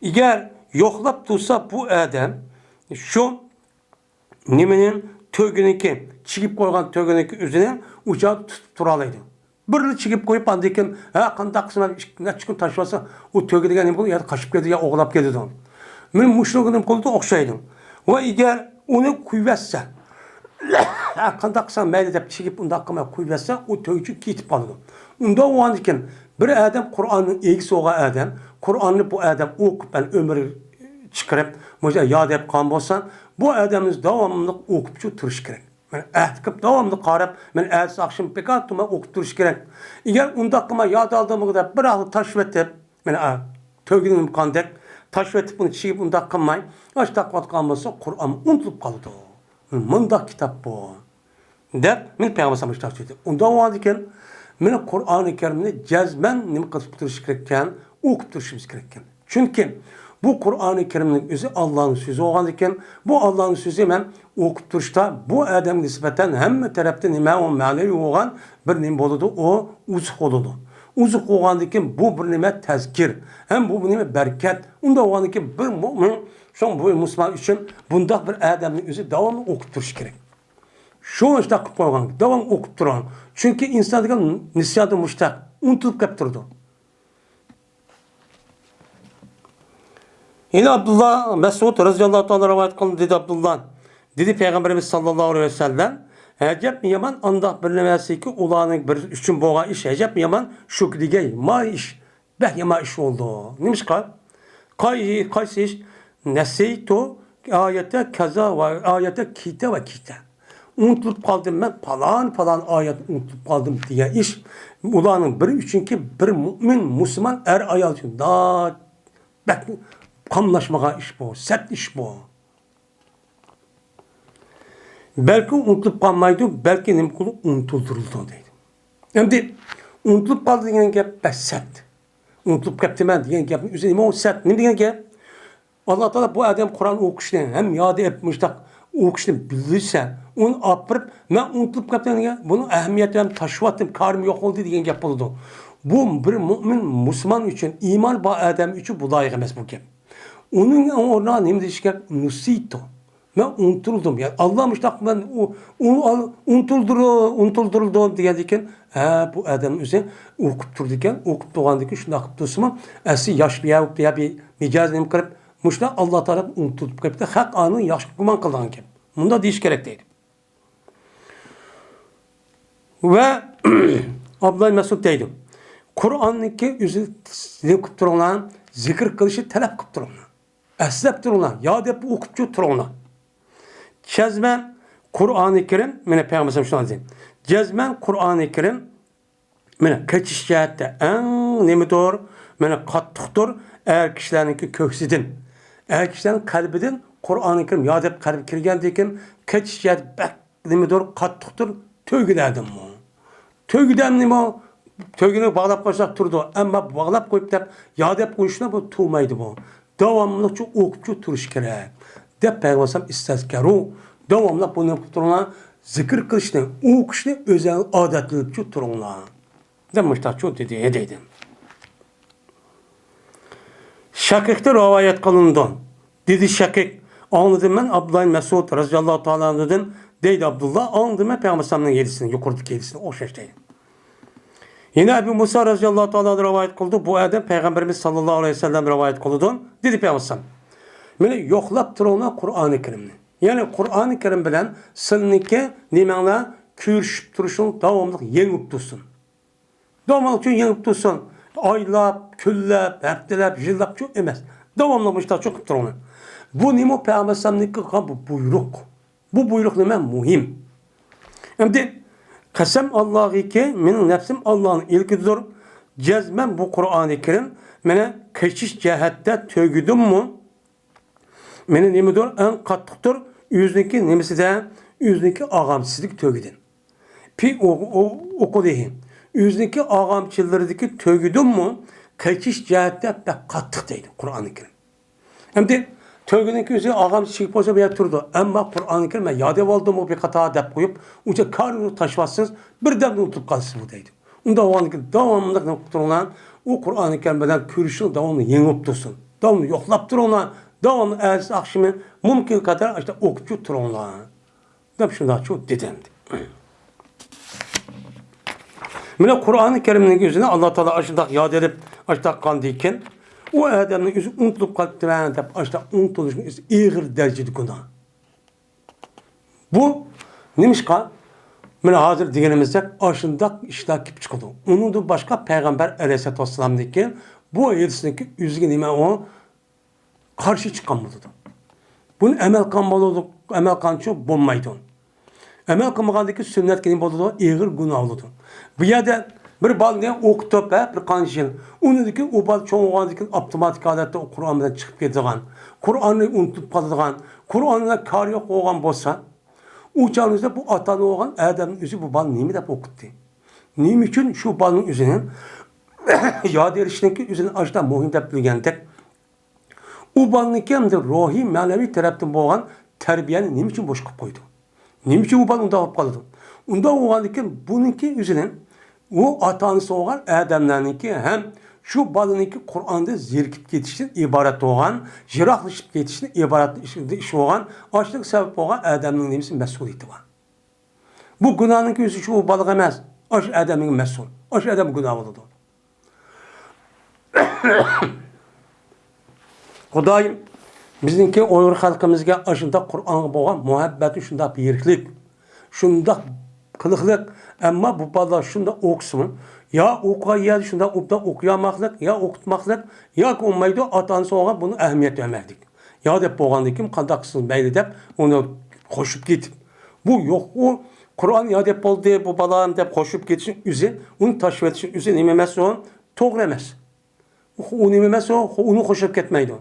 Eğer yoklap dursa bu adam, şu nimenin tüygününki, çıkıp koygan tüygününki üzerine ucağı tutup duralıydı. Birini çıkıp koyup andayken, kandak kısmına ne çıkıp taşıvarsa, o tüygü degen ya kaçıp geldi ya oğlap geldi. Men muşluğunun kolu da okşaydım. Ve eğer onu kuyvetse, kandak kısmına meyli deyip çıkıp onu hakkıma kuyvetse, o tüygü gitip kaldı. Onda o an iken, bir adam Kur'an'ın ilgisi olan adam, Kur'an'ı bu adam okup ben ömrü çıkarıp, mesela yad edip kan bolsa, bu adamımız devamlı okupçu tırış gerek. Yani ehtikip devamlı qarab, ben ertesi akşam pekatuma okup duruş gerek. Eğer onda hakkıma yad aldığımı kadar bir ağlı taşvir edip, ben tövgünün kandak, taşvir edip bunu çiğip onda hakkıma, aç takvat kalmasa Kur'an unutulup kaldı. Mındak kitap bu. Deyip, ben Peygamber sallallahu aleyhi ve sellem onda o an iken, men Kur'an-ı Kerim'ni cezmen nima qilib turish kerakkan, o'qib turishimiz kerakkan. Chunki bu Kur'an-ı Kerim'nin o'zi Allohning so'zi bo'lgan ekan, bu Allohning so'zi men o'qib turishda bu odamga nisbatan hamma tarafdan nima o ma'naviy bo'lgan bir nima bo'ladi, o uzuq bo'ladi. Uzuq bo'lgandan keyin bu bir nima tazkir, ham bu nima barakat. Unda bo'lgandan keyin bir mo'min, shu bu musulmon uchun bundoq bir odamning o'zi davomli o'qib turish kerak. Şu işte qilib qo'ygan, davom o'qib turgan. Chunki inson degan nisyati mushtaq, unutib qolib turdi. Yine Abdullah Mesud radıyallahu ta'ala rivayet kıldı dedi Abdullah. Dedi Peygamberimiz sallallahu aleyhi ve sellem, "Ecep yaman andaq bir nemesi ki ulanın bir üçün boğa iş ecep yaman şu digey ma iş. Beh yama iş oldu." Neymiş kal? Kaysi iş? Neseytu ayete kaza ve ayete kite ve kite. Unutulup kaldım ben falan ayet unutulup kaldım diye iş. Ulanın biri üçünkü bir mümin, Müslüman ayal için daha kamlaşmaya iş bu, sert iş bu. Belki unutulup kalmaydı, belki ne kulu unutulduruldu deydi. Şimdi unutulup kaldı diyen gep sert. Unutulup kaptı ben diyen gep üzerine o sert. Ne diyen gep? Allah Teala bu adam Kur'an okuşunu hem yad etmiştik. Okuşunu bilirse, onu apırıp, ben unutulup kaptanı bunun ehemmiyeti hem taşıvattım, karım yok oldu diyen gep oldu. Bu bir mümin, Müslüman için, iman bağ adam için bu layık emez bu gep. Onun orada ne demiş gep? Nusito. Ben unutuldum. Yani Allah müştak ben unutulduruldu diyedikken, bu adam üzerine okup durdukken, okup doğandıkken şunu akıp dursun, esi yaş bir mecazını kırıp, müştak Allah tarafı unutulup kapıda hak anın yaş kuman kılan kim? Bunda değiş gerek değil. Ve Abdullah Mesud deydi. Kur'an'daki üzerine kupturulan zikir kılışı talep kupturulan. Eslep turulan, yad hep okupçu turulan. Cezmen Kur'an-ı Kerim, mene Peygamber şunu diyeyim. Cezmen Kur'an-ı Kerim, mene kaçış cihette en nemidir, mene kattıktır, eğer kişilerinki köksidin. Eğer kişilerin kalbidin Kur'an-ı Kerim yad hep kalbi kirgendiyken kaçış cihet bek nemidir, kattıktır, tövgülerdim bu. Tövgüden nemi o? Tövgünü bağlap koysak turdu. Ama bağlap koyup da yad hep koyuşuna bu tuğmaydı bu. Devamlıca okupçu turuş gerek. De Peygamber istezkeru. Devamlı bunu tuturuna zikir kılışını, okuşunu özel adetlilikçi turuna. Demişler çok dediydi. Şakik'te rivayet kılındı. Dedi Şakik. Anladım ben Abdullah Mesud radıyallahu ta'ala anladım. Deydi Abdullah. Anladım ben Peygamber sallallahu yedisini, yukarıdaki yedisini. O şaştaydı. Yine Ebu Musa radıyallahu ta'ala rivayet kıldı. Bu adam Peygamberimiz sallallahu aleyhi ve sellem rivayet kıldı. Dedi Peygamber. Meni yo'qlab turuvman Qur'oni Karimni. Ya'ni Qur'oni Karim bilan sizniki nimanglar ko'rishib turishing davomli yengib tursin. Davomli uchun yengib tursin. Oylab, kunlab, haftalab, yillab shu emas. Davomli mushta cho'kib turuvman. Bu nima Peygamberimizniki bu buyruq. Bu buyruq nima muhim. Endi qasam Allohga mening nafsim Allohning ilkidir. Jazman bu Qur'oni Karim meni kechish jihatda to'gidimmi? Meni nimadir en qattiqdir o'ziniki nimasida o'ziniki og'amsizlik to'gidin. O'qidihi o'ziniki og'amchilaridagi to'gidimmi kechish jihatda qattiq deydi Qur'oni Karim. Endi to'gidinki o'zi og'amsizlik bo'lsa bu yerda turdi. Ammo Qur'oni Karim men yodib oldim bu bir qator deb qo'yib, uncha karni tashvassiz birdan unutib qolsiz bu deydi. Unda o'g'aniki davomli turgan u Qur'oni Karim bilan ko'rishni davomli yengib tursin. Davomli yo'qlab turgan davamlı ertesi akşamı mümkün kadar işte okuyup turunlar. Dep şundan çok dedim. Mine Kur'an-ı Kerim'in yüzüne Allah Teala aşıdak yad edip aşıdak kandıyken o adamın yüzü unutulup kalktı ve dep aşıdak unutuluşun yüzü iğir derecede günah. Bu neymiş ka? Mine hazır diyenimizde aşındak işler kip çıkıldı. Onun da başka Peygamber Aleyhisselatü Vesselam dikken bu ayetindeki yüzüne nime o karşı çıkanmadı. Bunun emel kanmalı, emel kançı bulmaydı. Emel kanmagandaki sünnet kelim buldu, ağır günahlıdı. Bu yerde bir bal ne okutup bir kançın, onundaki o bal çoğunluğundaki otomatik adette o Kur'an'dan çıkıp gidilen, Kur'an'ı unutup kalılan, Kur'an'da kar yok olan bolsa, o çağınızda bu atanı olan Adem'in yüzü bu bal neymi de okuttu. Neymi için şu balın yüzünün, yad erişindeki yüzünün açıdan muhim de bilgendik. O balınki hem de ruhi, manevi taraftan boğan terbiyeni ne için boş koydu? Ne için o balın da alıp kaldı? Onda oğandaki bununki yüzünden o atanısı olan Adem'lerinki hem şu balınki Kur'an'da zirkip yetiştin ibaret olan, jiraklaşıp yetiştin ibaret iş olan, açlık sebep olan Adem'in neymişsin mesuliyeti var. Bu günahınki yüzü şu balık emez. Aş Adem'in mesul. Aş Adem günahlıdır. Xudayım bizninki Uyghur xalqimizga aşında Qur'onga bo'lgan muhabbati shunda beriklik, shunda qiliqlik, ammo bu bolalar shunda o'qisin, yo o'qiyadi shunda o'qiyamoqlik, yo o'qitmoqlik, yoki bo'lmaydi ota-onasi olgan buni ahamiyat vermaydi. Yo deb bo'lgandan keyin qanday qilsin mayli deb uni qo'shib ketib. Bu yo'q, u Qur'on yo deb bo'ldi, bu bolalar deb qo'shib ketishning o'zi, uni tashib etishning o'zi nima emas, u to'g'ri emas. U nima emas, uni qo'shib ketmaydi.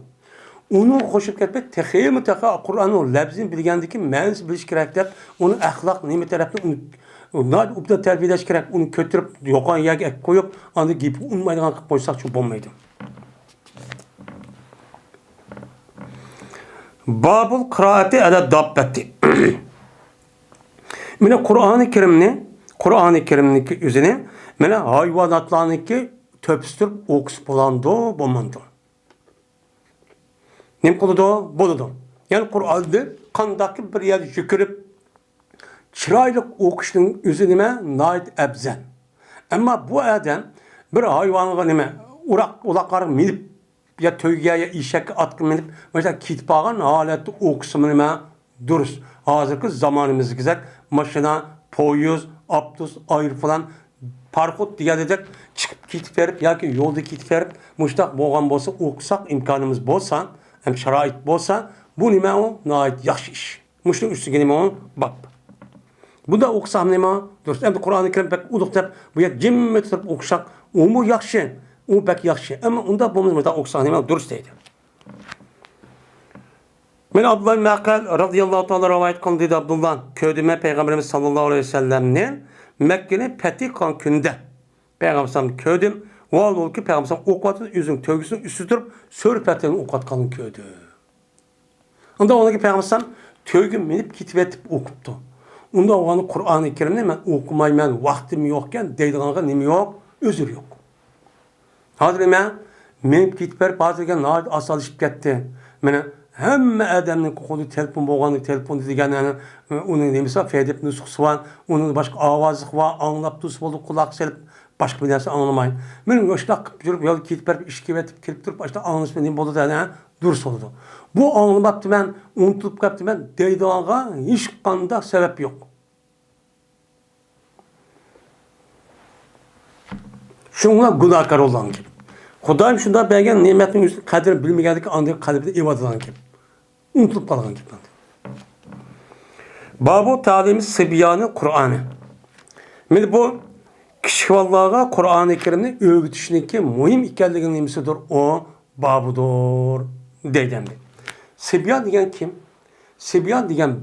Onu qo'shib ketib, texmi Qur'onning labzini bilgandiki, ma'nosini bilish kerak deb, uni axloq nima tarafdan uni tarbiyalash kerak, uni ko'tarib yo'qon yerga qo'yib, uni gap unmaydigan qilib qo'ysak shu bo'lmaydi. Babul qiraati ala dabbati. Mana Qur'oni Karimniki o'zini mana hayvonotlarniki to'pishtirib o'qis bo'lmandi. Nim kılıdı? Buludu. Yani Kur'an'da kandaki bir yer yükürüp çıraylık okuşun üzerine nait ebzen. Ama bu adam bir hayvanı nime ulakları minip ya tövgeye ya işek atkı minip mesela kitbağın haleti okusun nime duruz. Hazırki zamanımız güzel. Maşına, poyuz, aptus, ayır falan parkut diye edecek çıkıp kitip verip ya ki yolda kitip verip muştak boğan bolsa okusak imkanımız bolsa hem şarait bolsa bu nima o nait yaxshi ish. Mushning ustiga nima o bab. Bunda o'qisam nima? Durust. Endi Qur'oni Karim bak uduq deb bu yer jimmi turib o'qishaq, u yaxshi, u bak yaxshi. Ammo unda bo'lmasa o'qisam nima durust deydi. Men Abdullah ibn Maqal radhiyallohu ta'ala rivoyat qildi dedi Abdullah. Köydüme Peygamberimiz sallallohu alayhi vasallamni Mekke'nin fethi kan künde. Peygamberim köydüm. Val ol ki Peygamber okutun yüzün tövgüsünün üstü durup sörüp ettiğini okutkanın köydü. Onda ona ki Peygamber tövgüm menip kitip etip okuttu. Onda onu Kur'an-ı Kerim'de ben okumayım, ben vaktim yokken deydiğine nemi yok, özür yok. Hazır menip kitip verip hazırken naat asalışıp gitti. Mene hemme adamın kolu telefon boğanı telefon dediğine onun nemisa fedip nüskusu var, onun başka avazlık var, anlap tuz oldu kulak selip başka bir narsa anlamayın. Benim yoşlaq qilib yurib, yo'l ketib berib, ishga ketib, kelib turib, başta anlasam nima bo'ldi da, durs oldu. Bu anlamaptı ben, unutulup kaptı ben, deydiğanğa hiç qanday sebep yok. Şunla günahkar olan gibi. Xudayım şunda bergen nimetin üstü qadrini bilmegandiki anday qalbida ibodatlagan gibi. Unutulup qalgan gibi. Babu ta'limi Sibyanı Kur'an'ı. Meni bu kişivallarga Kur'an-ı Kerimni öğütüşüneki muhim ekanligini nimasidir o babudur deydimdi. Sibyan degan kim? Sibyan degan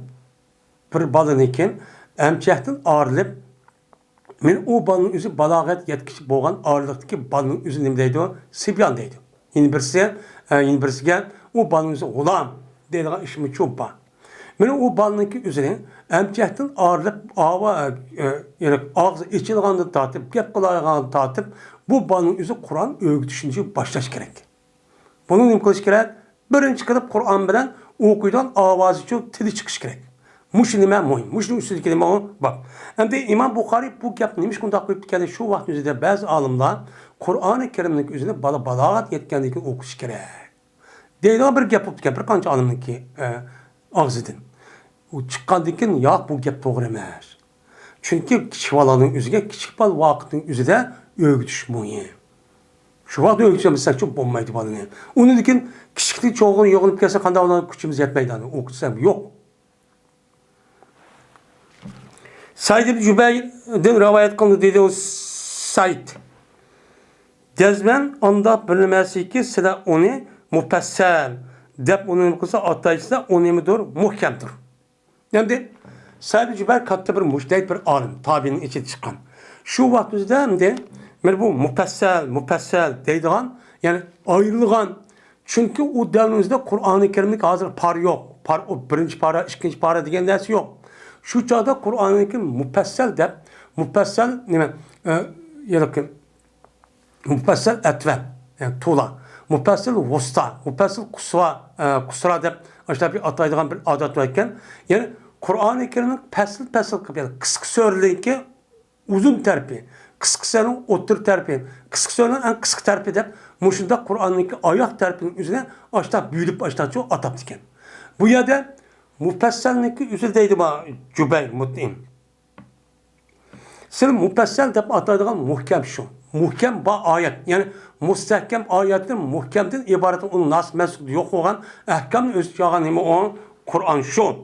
bir balan ekan, emchakdan arilib, men o balanın o'zi balog'at yetkazib bo'lgan oraliqdagi balanın o'zi nima deydi? Sibyan deydi. Yana birisiga o balanın o'zi g'ulom deydigan ishmi cho'pa. Meni o balanınki o'zini emchakdan arilib, og'zi ichilgandan tortib, gap qilayotgandan tortib, bu balanın o'zi Qur'on o'rgatishni boshlash kerak. Buni nima qilish kerak? Birinchi qilib Qur'on bilan o'qiydigan ovozi uchun tili chiqish kerak. Mush nima muhim. Mushning ustidagi nima o? Bak. Endi İmam Buxoriy bu gapni nima shunday qilib ketgani shu vaqt o'zida ba'zi olimlar Qur'oni Karimning o'zini balog'at yetgandan keyin o'qish kerak. Deydigan bir gap bo'lib bir qancha olimniki og'zidan. U chiqqandan keyin yo'q bu gap to'g'ri emas. Chunki kichik bolaning o'ziga kichik bola vaqtning o'zida o'rgatish muhim. Şu vaqt o'rgatishimiz çok bo'lmaydi bolani. Uni lekin kichiklik cho'g'ini yo'g'inib kelsa qanday ularning kuchimiz yetmaydi. O'qitsam yo'q. Said ibn Jubayr'dan rivayet qilindi dedi o Said. Jazman onda bilmasiki sizlar uni mufassal deb uni qilsa ataysa unimidir muhkamdir. Endi Said ibn Jubayr katta bir mujtahid bir olim, tabiinin ichidan chiqqan. Shu vaqt o'zida endi men bu mufassal deydigan, yani ayrılgan. Çünkü o davrimizde Kur'an-ı Kerim'lik hazır par yok. Par o birinci para, ikinci para degan narsa yok. Şu çağda Kur'an-ı Kerim mufassal deb, mufassal nima? Mufassal etvel, yani tuğla. Mufassal vusta, mufassal kusra deb işte bir ataydigan bir adet varken, yani Kur'an-ı Kerim'lik pesl qilib, yani qisqa so'rlikka uzun terpi. Qisqasının o'tir terpi, qisqasının en qisqa terpi deb, mushunda Qur'onniki oyoq terpinin üzerine aşta büyülüp aşta çok atap diken. Bu yerde mufassalniki üzeri deydi bana Cübeyr Mut'im. Sen mufassal deb ataydigan muhkem şu. Muhkem ba ayet. Yani mustahkem ayetin muhkemden ibaret onun nas mesud yok olan ahkamın öz çağın nima o Kur'an şu.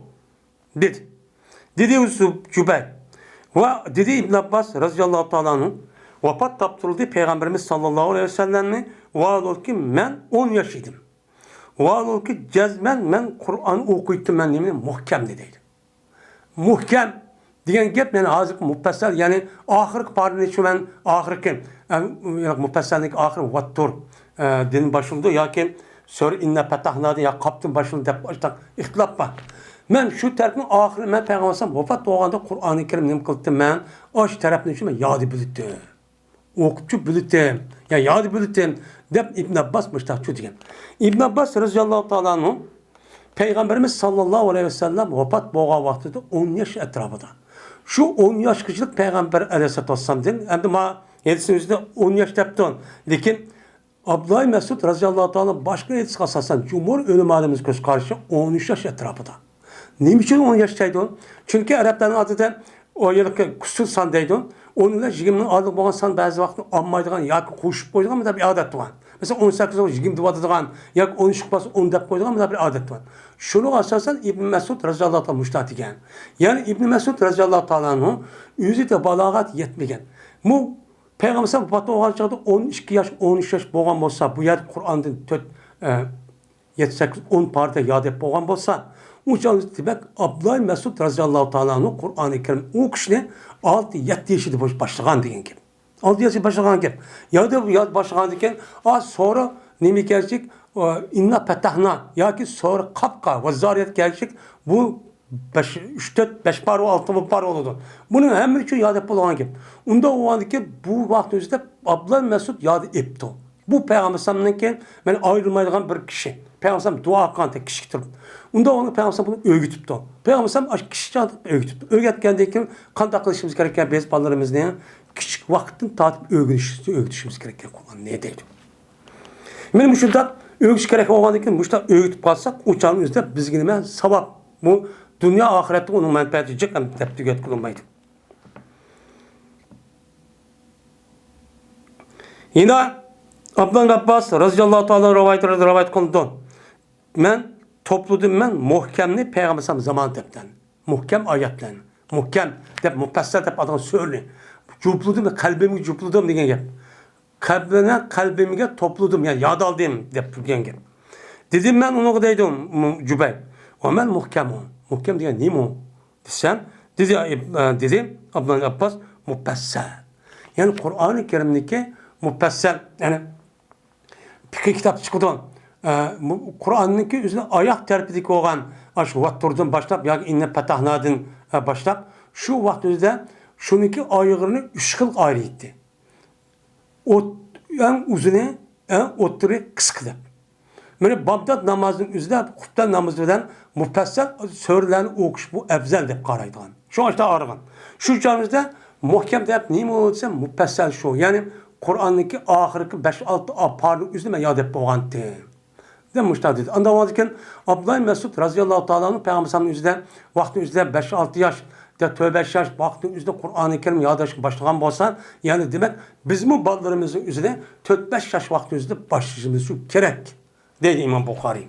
Dedi Cübeyr. Ve dedi İbn Abbas radıyallahu ta'ala anhu vefat taptırıldı Peygamberimiz sallallahu aleyhi ve sellem'le vaadol ki ben 10 yaşıydım. Vaadol ki cezmen ben Kur'an okuytum ben yemin muhkem dediydi. Muhkem diyen gep yani hazır mufassal yani ahırki parını şu ben ahırki yani mufassallik ahır vattur din başında ya ki sonra inne petahnadı ya kaptın başını dep baştan ihtilaf var. Ben şu tarafın ahirinde ben Peygamberim vefat doğanda Kur'an-ı Kerim nima qildim ben aş tarafını şu ben yadi bildim. Okupçu bildim. Ya yadi bildim. Dep İbn Abbas müştahçı diyen. İbn Abbas radıyallahu ta'ala anhu Peygamberimiz sallallahu aleyhi ve sellem vefat boğa vaktinde 10 yaş etrafında. Şu 10 yaş kişilik Peygamber aleyhisselatü vesselam din. Hem de ma yedisinizde 10 yaş depton. Lakin Abdullah Mesud radıyallahu ta'ala başka yedisi kasasan Cumhur ölüm alemiz göz karşı 13 yaş etrafında. Neyim için 10 yaştaydı o? Çünkü Arapların adı da o yılki kusur sandaydı. Onunla 20'nin adı boğan san bazı vakti anmaydıgan ya koşup koyduğun mı da bir adet var. Mesela 18 o 20 duvadıgan ya 13 bası 10 dep koyduğun mı da bir adet var. Şunu asasen İbn Mesud radıyallahu ta'ala müştahat iken. Yani İbn Mesud radıyallahu ta'ala yüzü de balağat yetmegen. Bu Peygamber vefat olgan çağda 12 yaş 13 yaş boğan olsa bu yer Kur'an'dan 7-8-10 parda yad ep boğan olsa uçağınız demek Abdullah Mesud radıyallahu ta'ala Kur'an-ı Kerim o kişinin 6-7 yaşında başlayan degan gibi. 6 yaşında başlayan gibi. Ya da başlayan degan sonra nemi gelecek inna petahna ya ki sonra kapka ve zariyet gelecek bu 3-4-5 par o 6 par oldu. Bunun hem için yad ep boğan gibi. Onda o andaki bu vakit özünde Abdullah Mesud yad epti. Bu Peygamberimizden ben ayrılmayacağım bir kişi. Peygamberim dua kılan tek kişidir. Onda onu Peygamberim bunu öğütüptü. Peygamberim kişi canlı öğütüptü. Öğütkendiği kanda kılışımız gereken bez ballarımız ne? küçük vaktin tatip öğütüşümüz gereken Kur'an ne deydi? Benim bu şunda öğütüş gerek olan için bu şunda öğütüp kalsak uçağın üzerinde bizge nima sabab bu dünya ahirette onun menfaati cık hem tepki kılınmaydı. Yine Abdullah Abbas radıyallahu ta'ala rivayet kılındı. Men topladım ben muhkemni Peygamber zaman depten. Muhkem ayetlerini. Muhkem dep mufassal dep adam söyle. Cupludım kalbimi cupludım degan gap. Kalbimge topladım yani yad aldım dep degan gap. Dedim ben onu deydim Cübey. O men muhkem o. Muhkem degan nima o? Desem dedi Abdullah Abbas mufassal. Yani Kur'an-ı Kerim'deki mufassal yani fikir kitap çıkıdı. Kur'an'daki üzerine ayak terpideki olan şu vaktırdan başlap ya inne petahnadın başlap şu vaktimizde şununki ayağını 3 yıl ayrı etti. O en uzunu en otturu kıskıdı. Yani Bağdat namazının üzerinde hutbe namazından mufassal sörlerini okuş bu efzel dep qaraydıgan. Şu açta arıgan. Şu canımızda muhkem dep neymi olsa mufassal şu. Yani Kur'an'daki ahirki 5-6 aparlık üzerine yad ep boğantı. Demişler dedi. Anda varken Abdullah Mesud radıyallahu ta'ala'nın Peygamber'in üzerinde vaktin üzerinde 5-6 yaş de 5 yaş vaktin üzerinde Kur'an-ı Kerim yadaş başlayan bolsa yani demek bizim ballarımızın üzerinde 4-5 yaş vaktin üzerinde başlayışımız şu gerek dedi İmam Bukhari.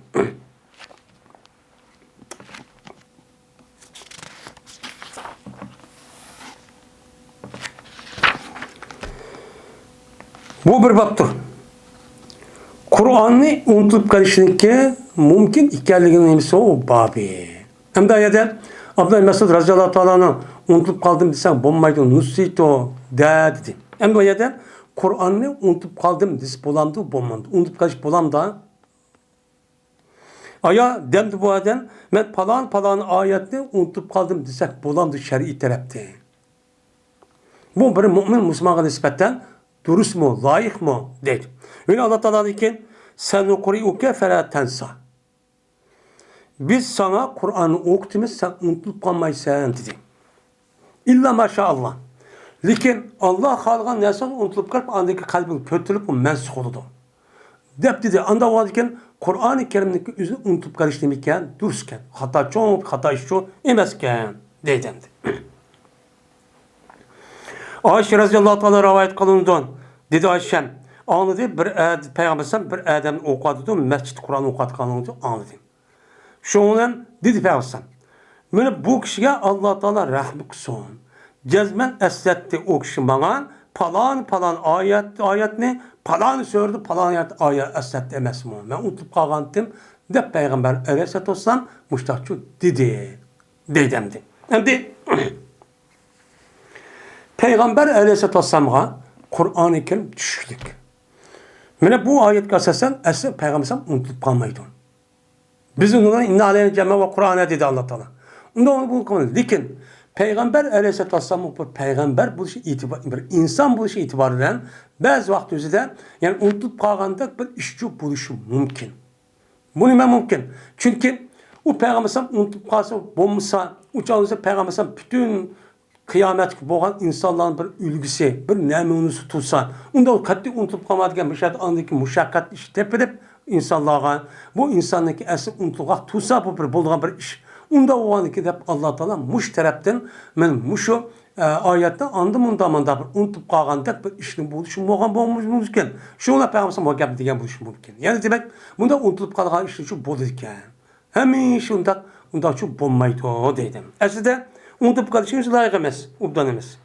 Bu bir baptır. Kur'an'ı unutulup kalışınki mümkün ikerliğinin nemisi o babi. Hem de ayette Abdullah Mesud radıyallahu ta'ala'nın unutulup kaldım desem bombaydı nusito dedi. Hem de ayette Kur'an'ı unutup kaldım desi bolamdı bombandı. Unutup kalış bolam da aya demdi bu adam ben falan ayetini unutup kaldım desek bolamdı şer'i tarafte. Bu bir mümin Müslümana nispetten dürüst mu, layık mı dedi. Öyle Allah Teala dedi ki sen ukri'uke fela tensa. Biz sana Kur'an'ı okuttuğumuz sen unutulup kalmaysan dedi. İlla maşallah. Lakin Allah halgan nersen unutulup kalıp andaki kalbin kötülük mensuk oldu. Dep dedi. Anda varken Kur'an-ı Kerim'deki üzü unutup kalış demeyken dürüstken. Hata çok, hata şu emezken dedim. Ayşe radıyallahu ta'ala rivayet kılındı. Dedi Ayşem. Anladı bir Peygamber bir Adem okudu mescid Kur'an okutkanlığını anladı. Şundan dedi Peygamber. Böyle bu kişiye Allah Teala rahmet kılsın. Cezmen esletti o kişi bana falan ayet ne? Falan söyledi falan ayet esletti emez mi? Ben unutup kalgandım. De Peygamber aleyhisselatü vesselam müştakçı dedi. Dedemdi. Hem de Peygamber aleyhisselatü vesselam'a Kur'an-ı Kerim düştük. Mene bu ayet kasasen esas Peygamber'den unutulup kalmaydı. Biz ondan inna aleyhi cemme ve Kur'an'a dedi Allah Teala. Ondan bunu kalmadı. Lakin Peygamber aleyhisselatü vesselam peygamber bu işi itibar, bir insan bu işi itibarıyla bazı vakit özüde yani unutulup kalganda bir işçi buluşu mümkün. Bu nime mümkün? Çünkü o Peygamber'den unutulup kalsa, bulmuşsa, uçağınızda Peygamber'den bütün kıyamet boğan insanların bir ülgüsü, bir nemunusu tutsa, onda o katli unutulup kalmadıkken müşahit andaki muşakkat işi tepedip insanlığa, bu insandaki esir unutulmak tutsa bu bir bulduğun bir iş. Onda o anki de Allah Teala muş taraftan men muşu ayette andım undamanda bir unutup kalganda bir işin buluşu boğan mümkün. Şuna Peygamber muhakkak diyen buluşu mümkün. Yani demek bunda unutulup kalgan işin şu bulurken hemen şunda şu bulmaydı o dedim. Aslında unutup kalışınız layık emez, ubdan emez.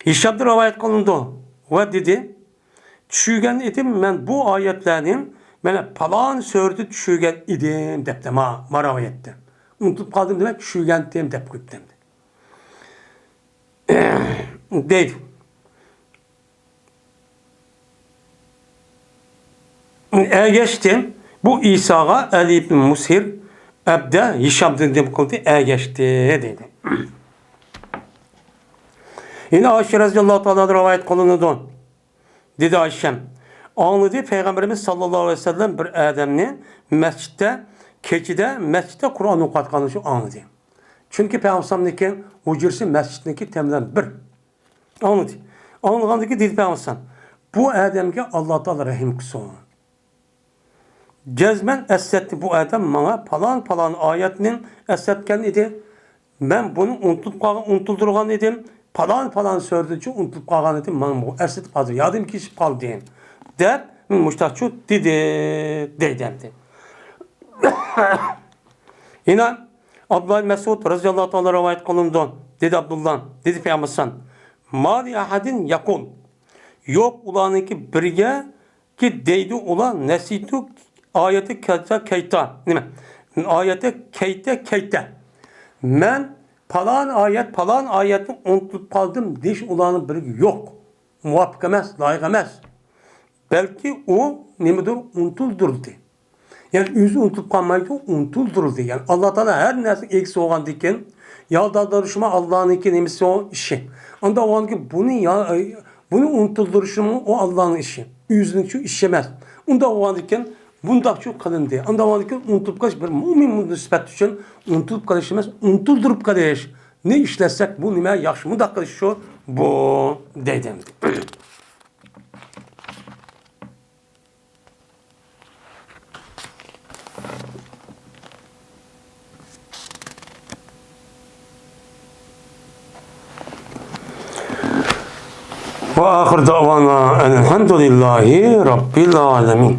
Hişam'da rivayet kılındı. Ve dedi, düşügen idim ben bu ayetlerin ben falan sördü düşügen idim depte ma rivayette. Unutup kaldım demek düşügen idim dep gittim. Dedi. Geçtim. Bu İsa'ga Ali ibn Musir Ebde Hişam'dan dem kıldı geçti dedi. Yine Ayşe radıyallahu ta'ala rivayet kılındı. Dedi Ayşem. Anladı Peygamberimiz sallallahu aleyhi ve sellem bir adamni mescitte keçide Kur'an okutkanlığı anladı. Çünkü Peygamber'deki hücresi mescidindeki temden bir. Anladı. Anladığındaki dedi Peygamber. Bu Adem'e Allah Teala rahim kılsın. Cezmen essetti bu Adem bana falan ayetinin essetken idi. Ben bunu unutuldurgan edim. Falan sördüğünce unutulup kalgan edim. Ben bu essetip hazır. Yadım ki işip kal deyin. Der, müştahçu dedi. Deydemdi. Yine Abdullah Mesud radıyallahu ta'ala rivayet kılındı. Dedi Abdullah, dedi Peygamber. Mali ahadin yakul. Yok ulanınki birge ki deydi ulan nesitu ayeti keyta. Değil mi? Ayeti keyte. Men falan ayeti unutup kaldım diş ulanın birge yok. Muvaffak emez, layık emez. Belki o nemedir unutuldurdu. Yani yüzü unutup kalmaydı, unutulduruldu. Yani Allah Teala her neyse eksi olan diken, ya da darışma Allah'ın iki nemisi o işi. Anda o an ki bunu unutulduruşumu o Allah'ın işi. Yüzünü şu işemez. Anda o an diken bunda şu kalın diye. Anda o an diken unutup kalış bir mümin nispet için unutup kalışımız, unutuldurup kalış. Ne işletsek bu nime yaxşı mı da kalışıyor bu dedim. وآخر دعوانا الحمد لله رب العالمين.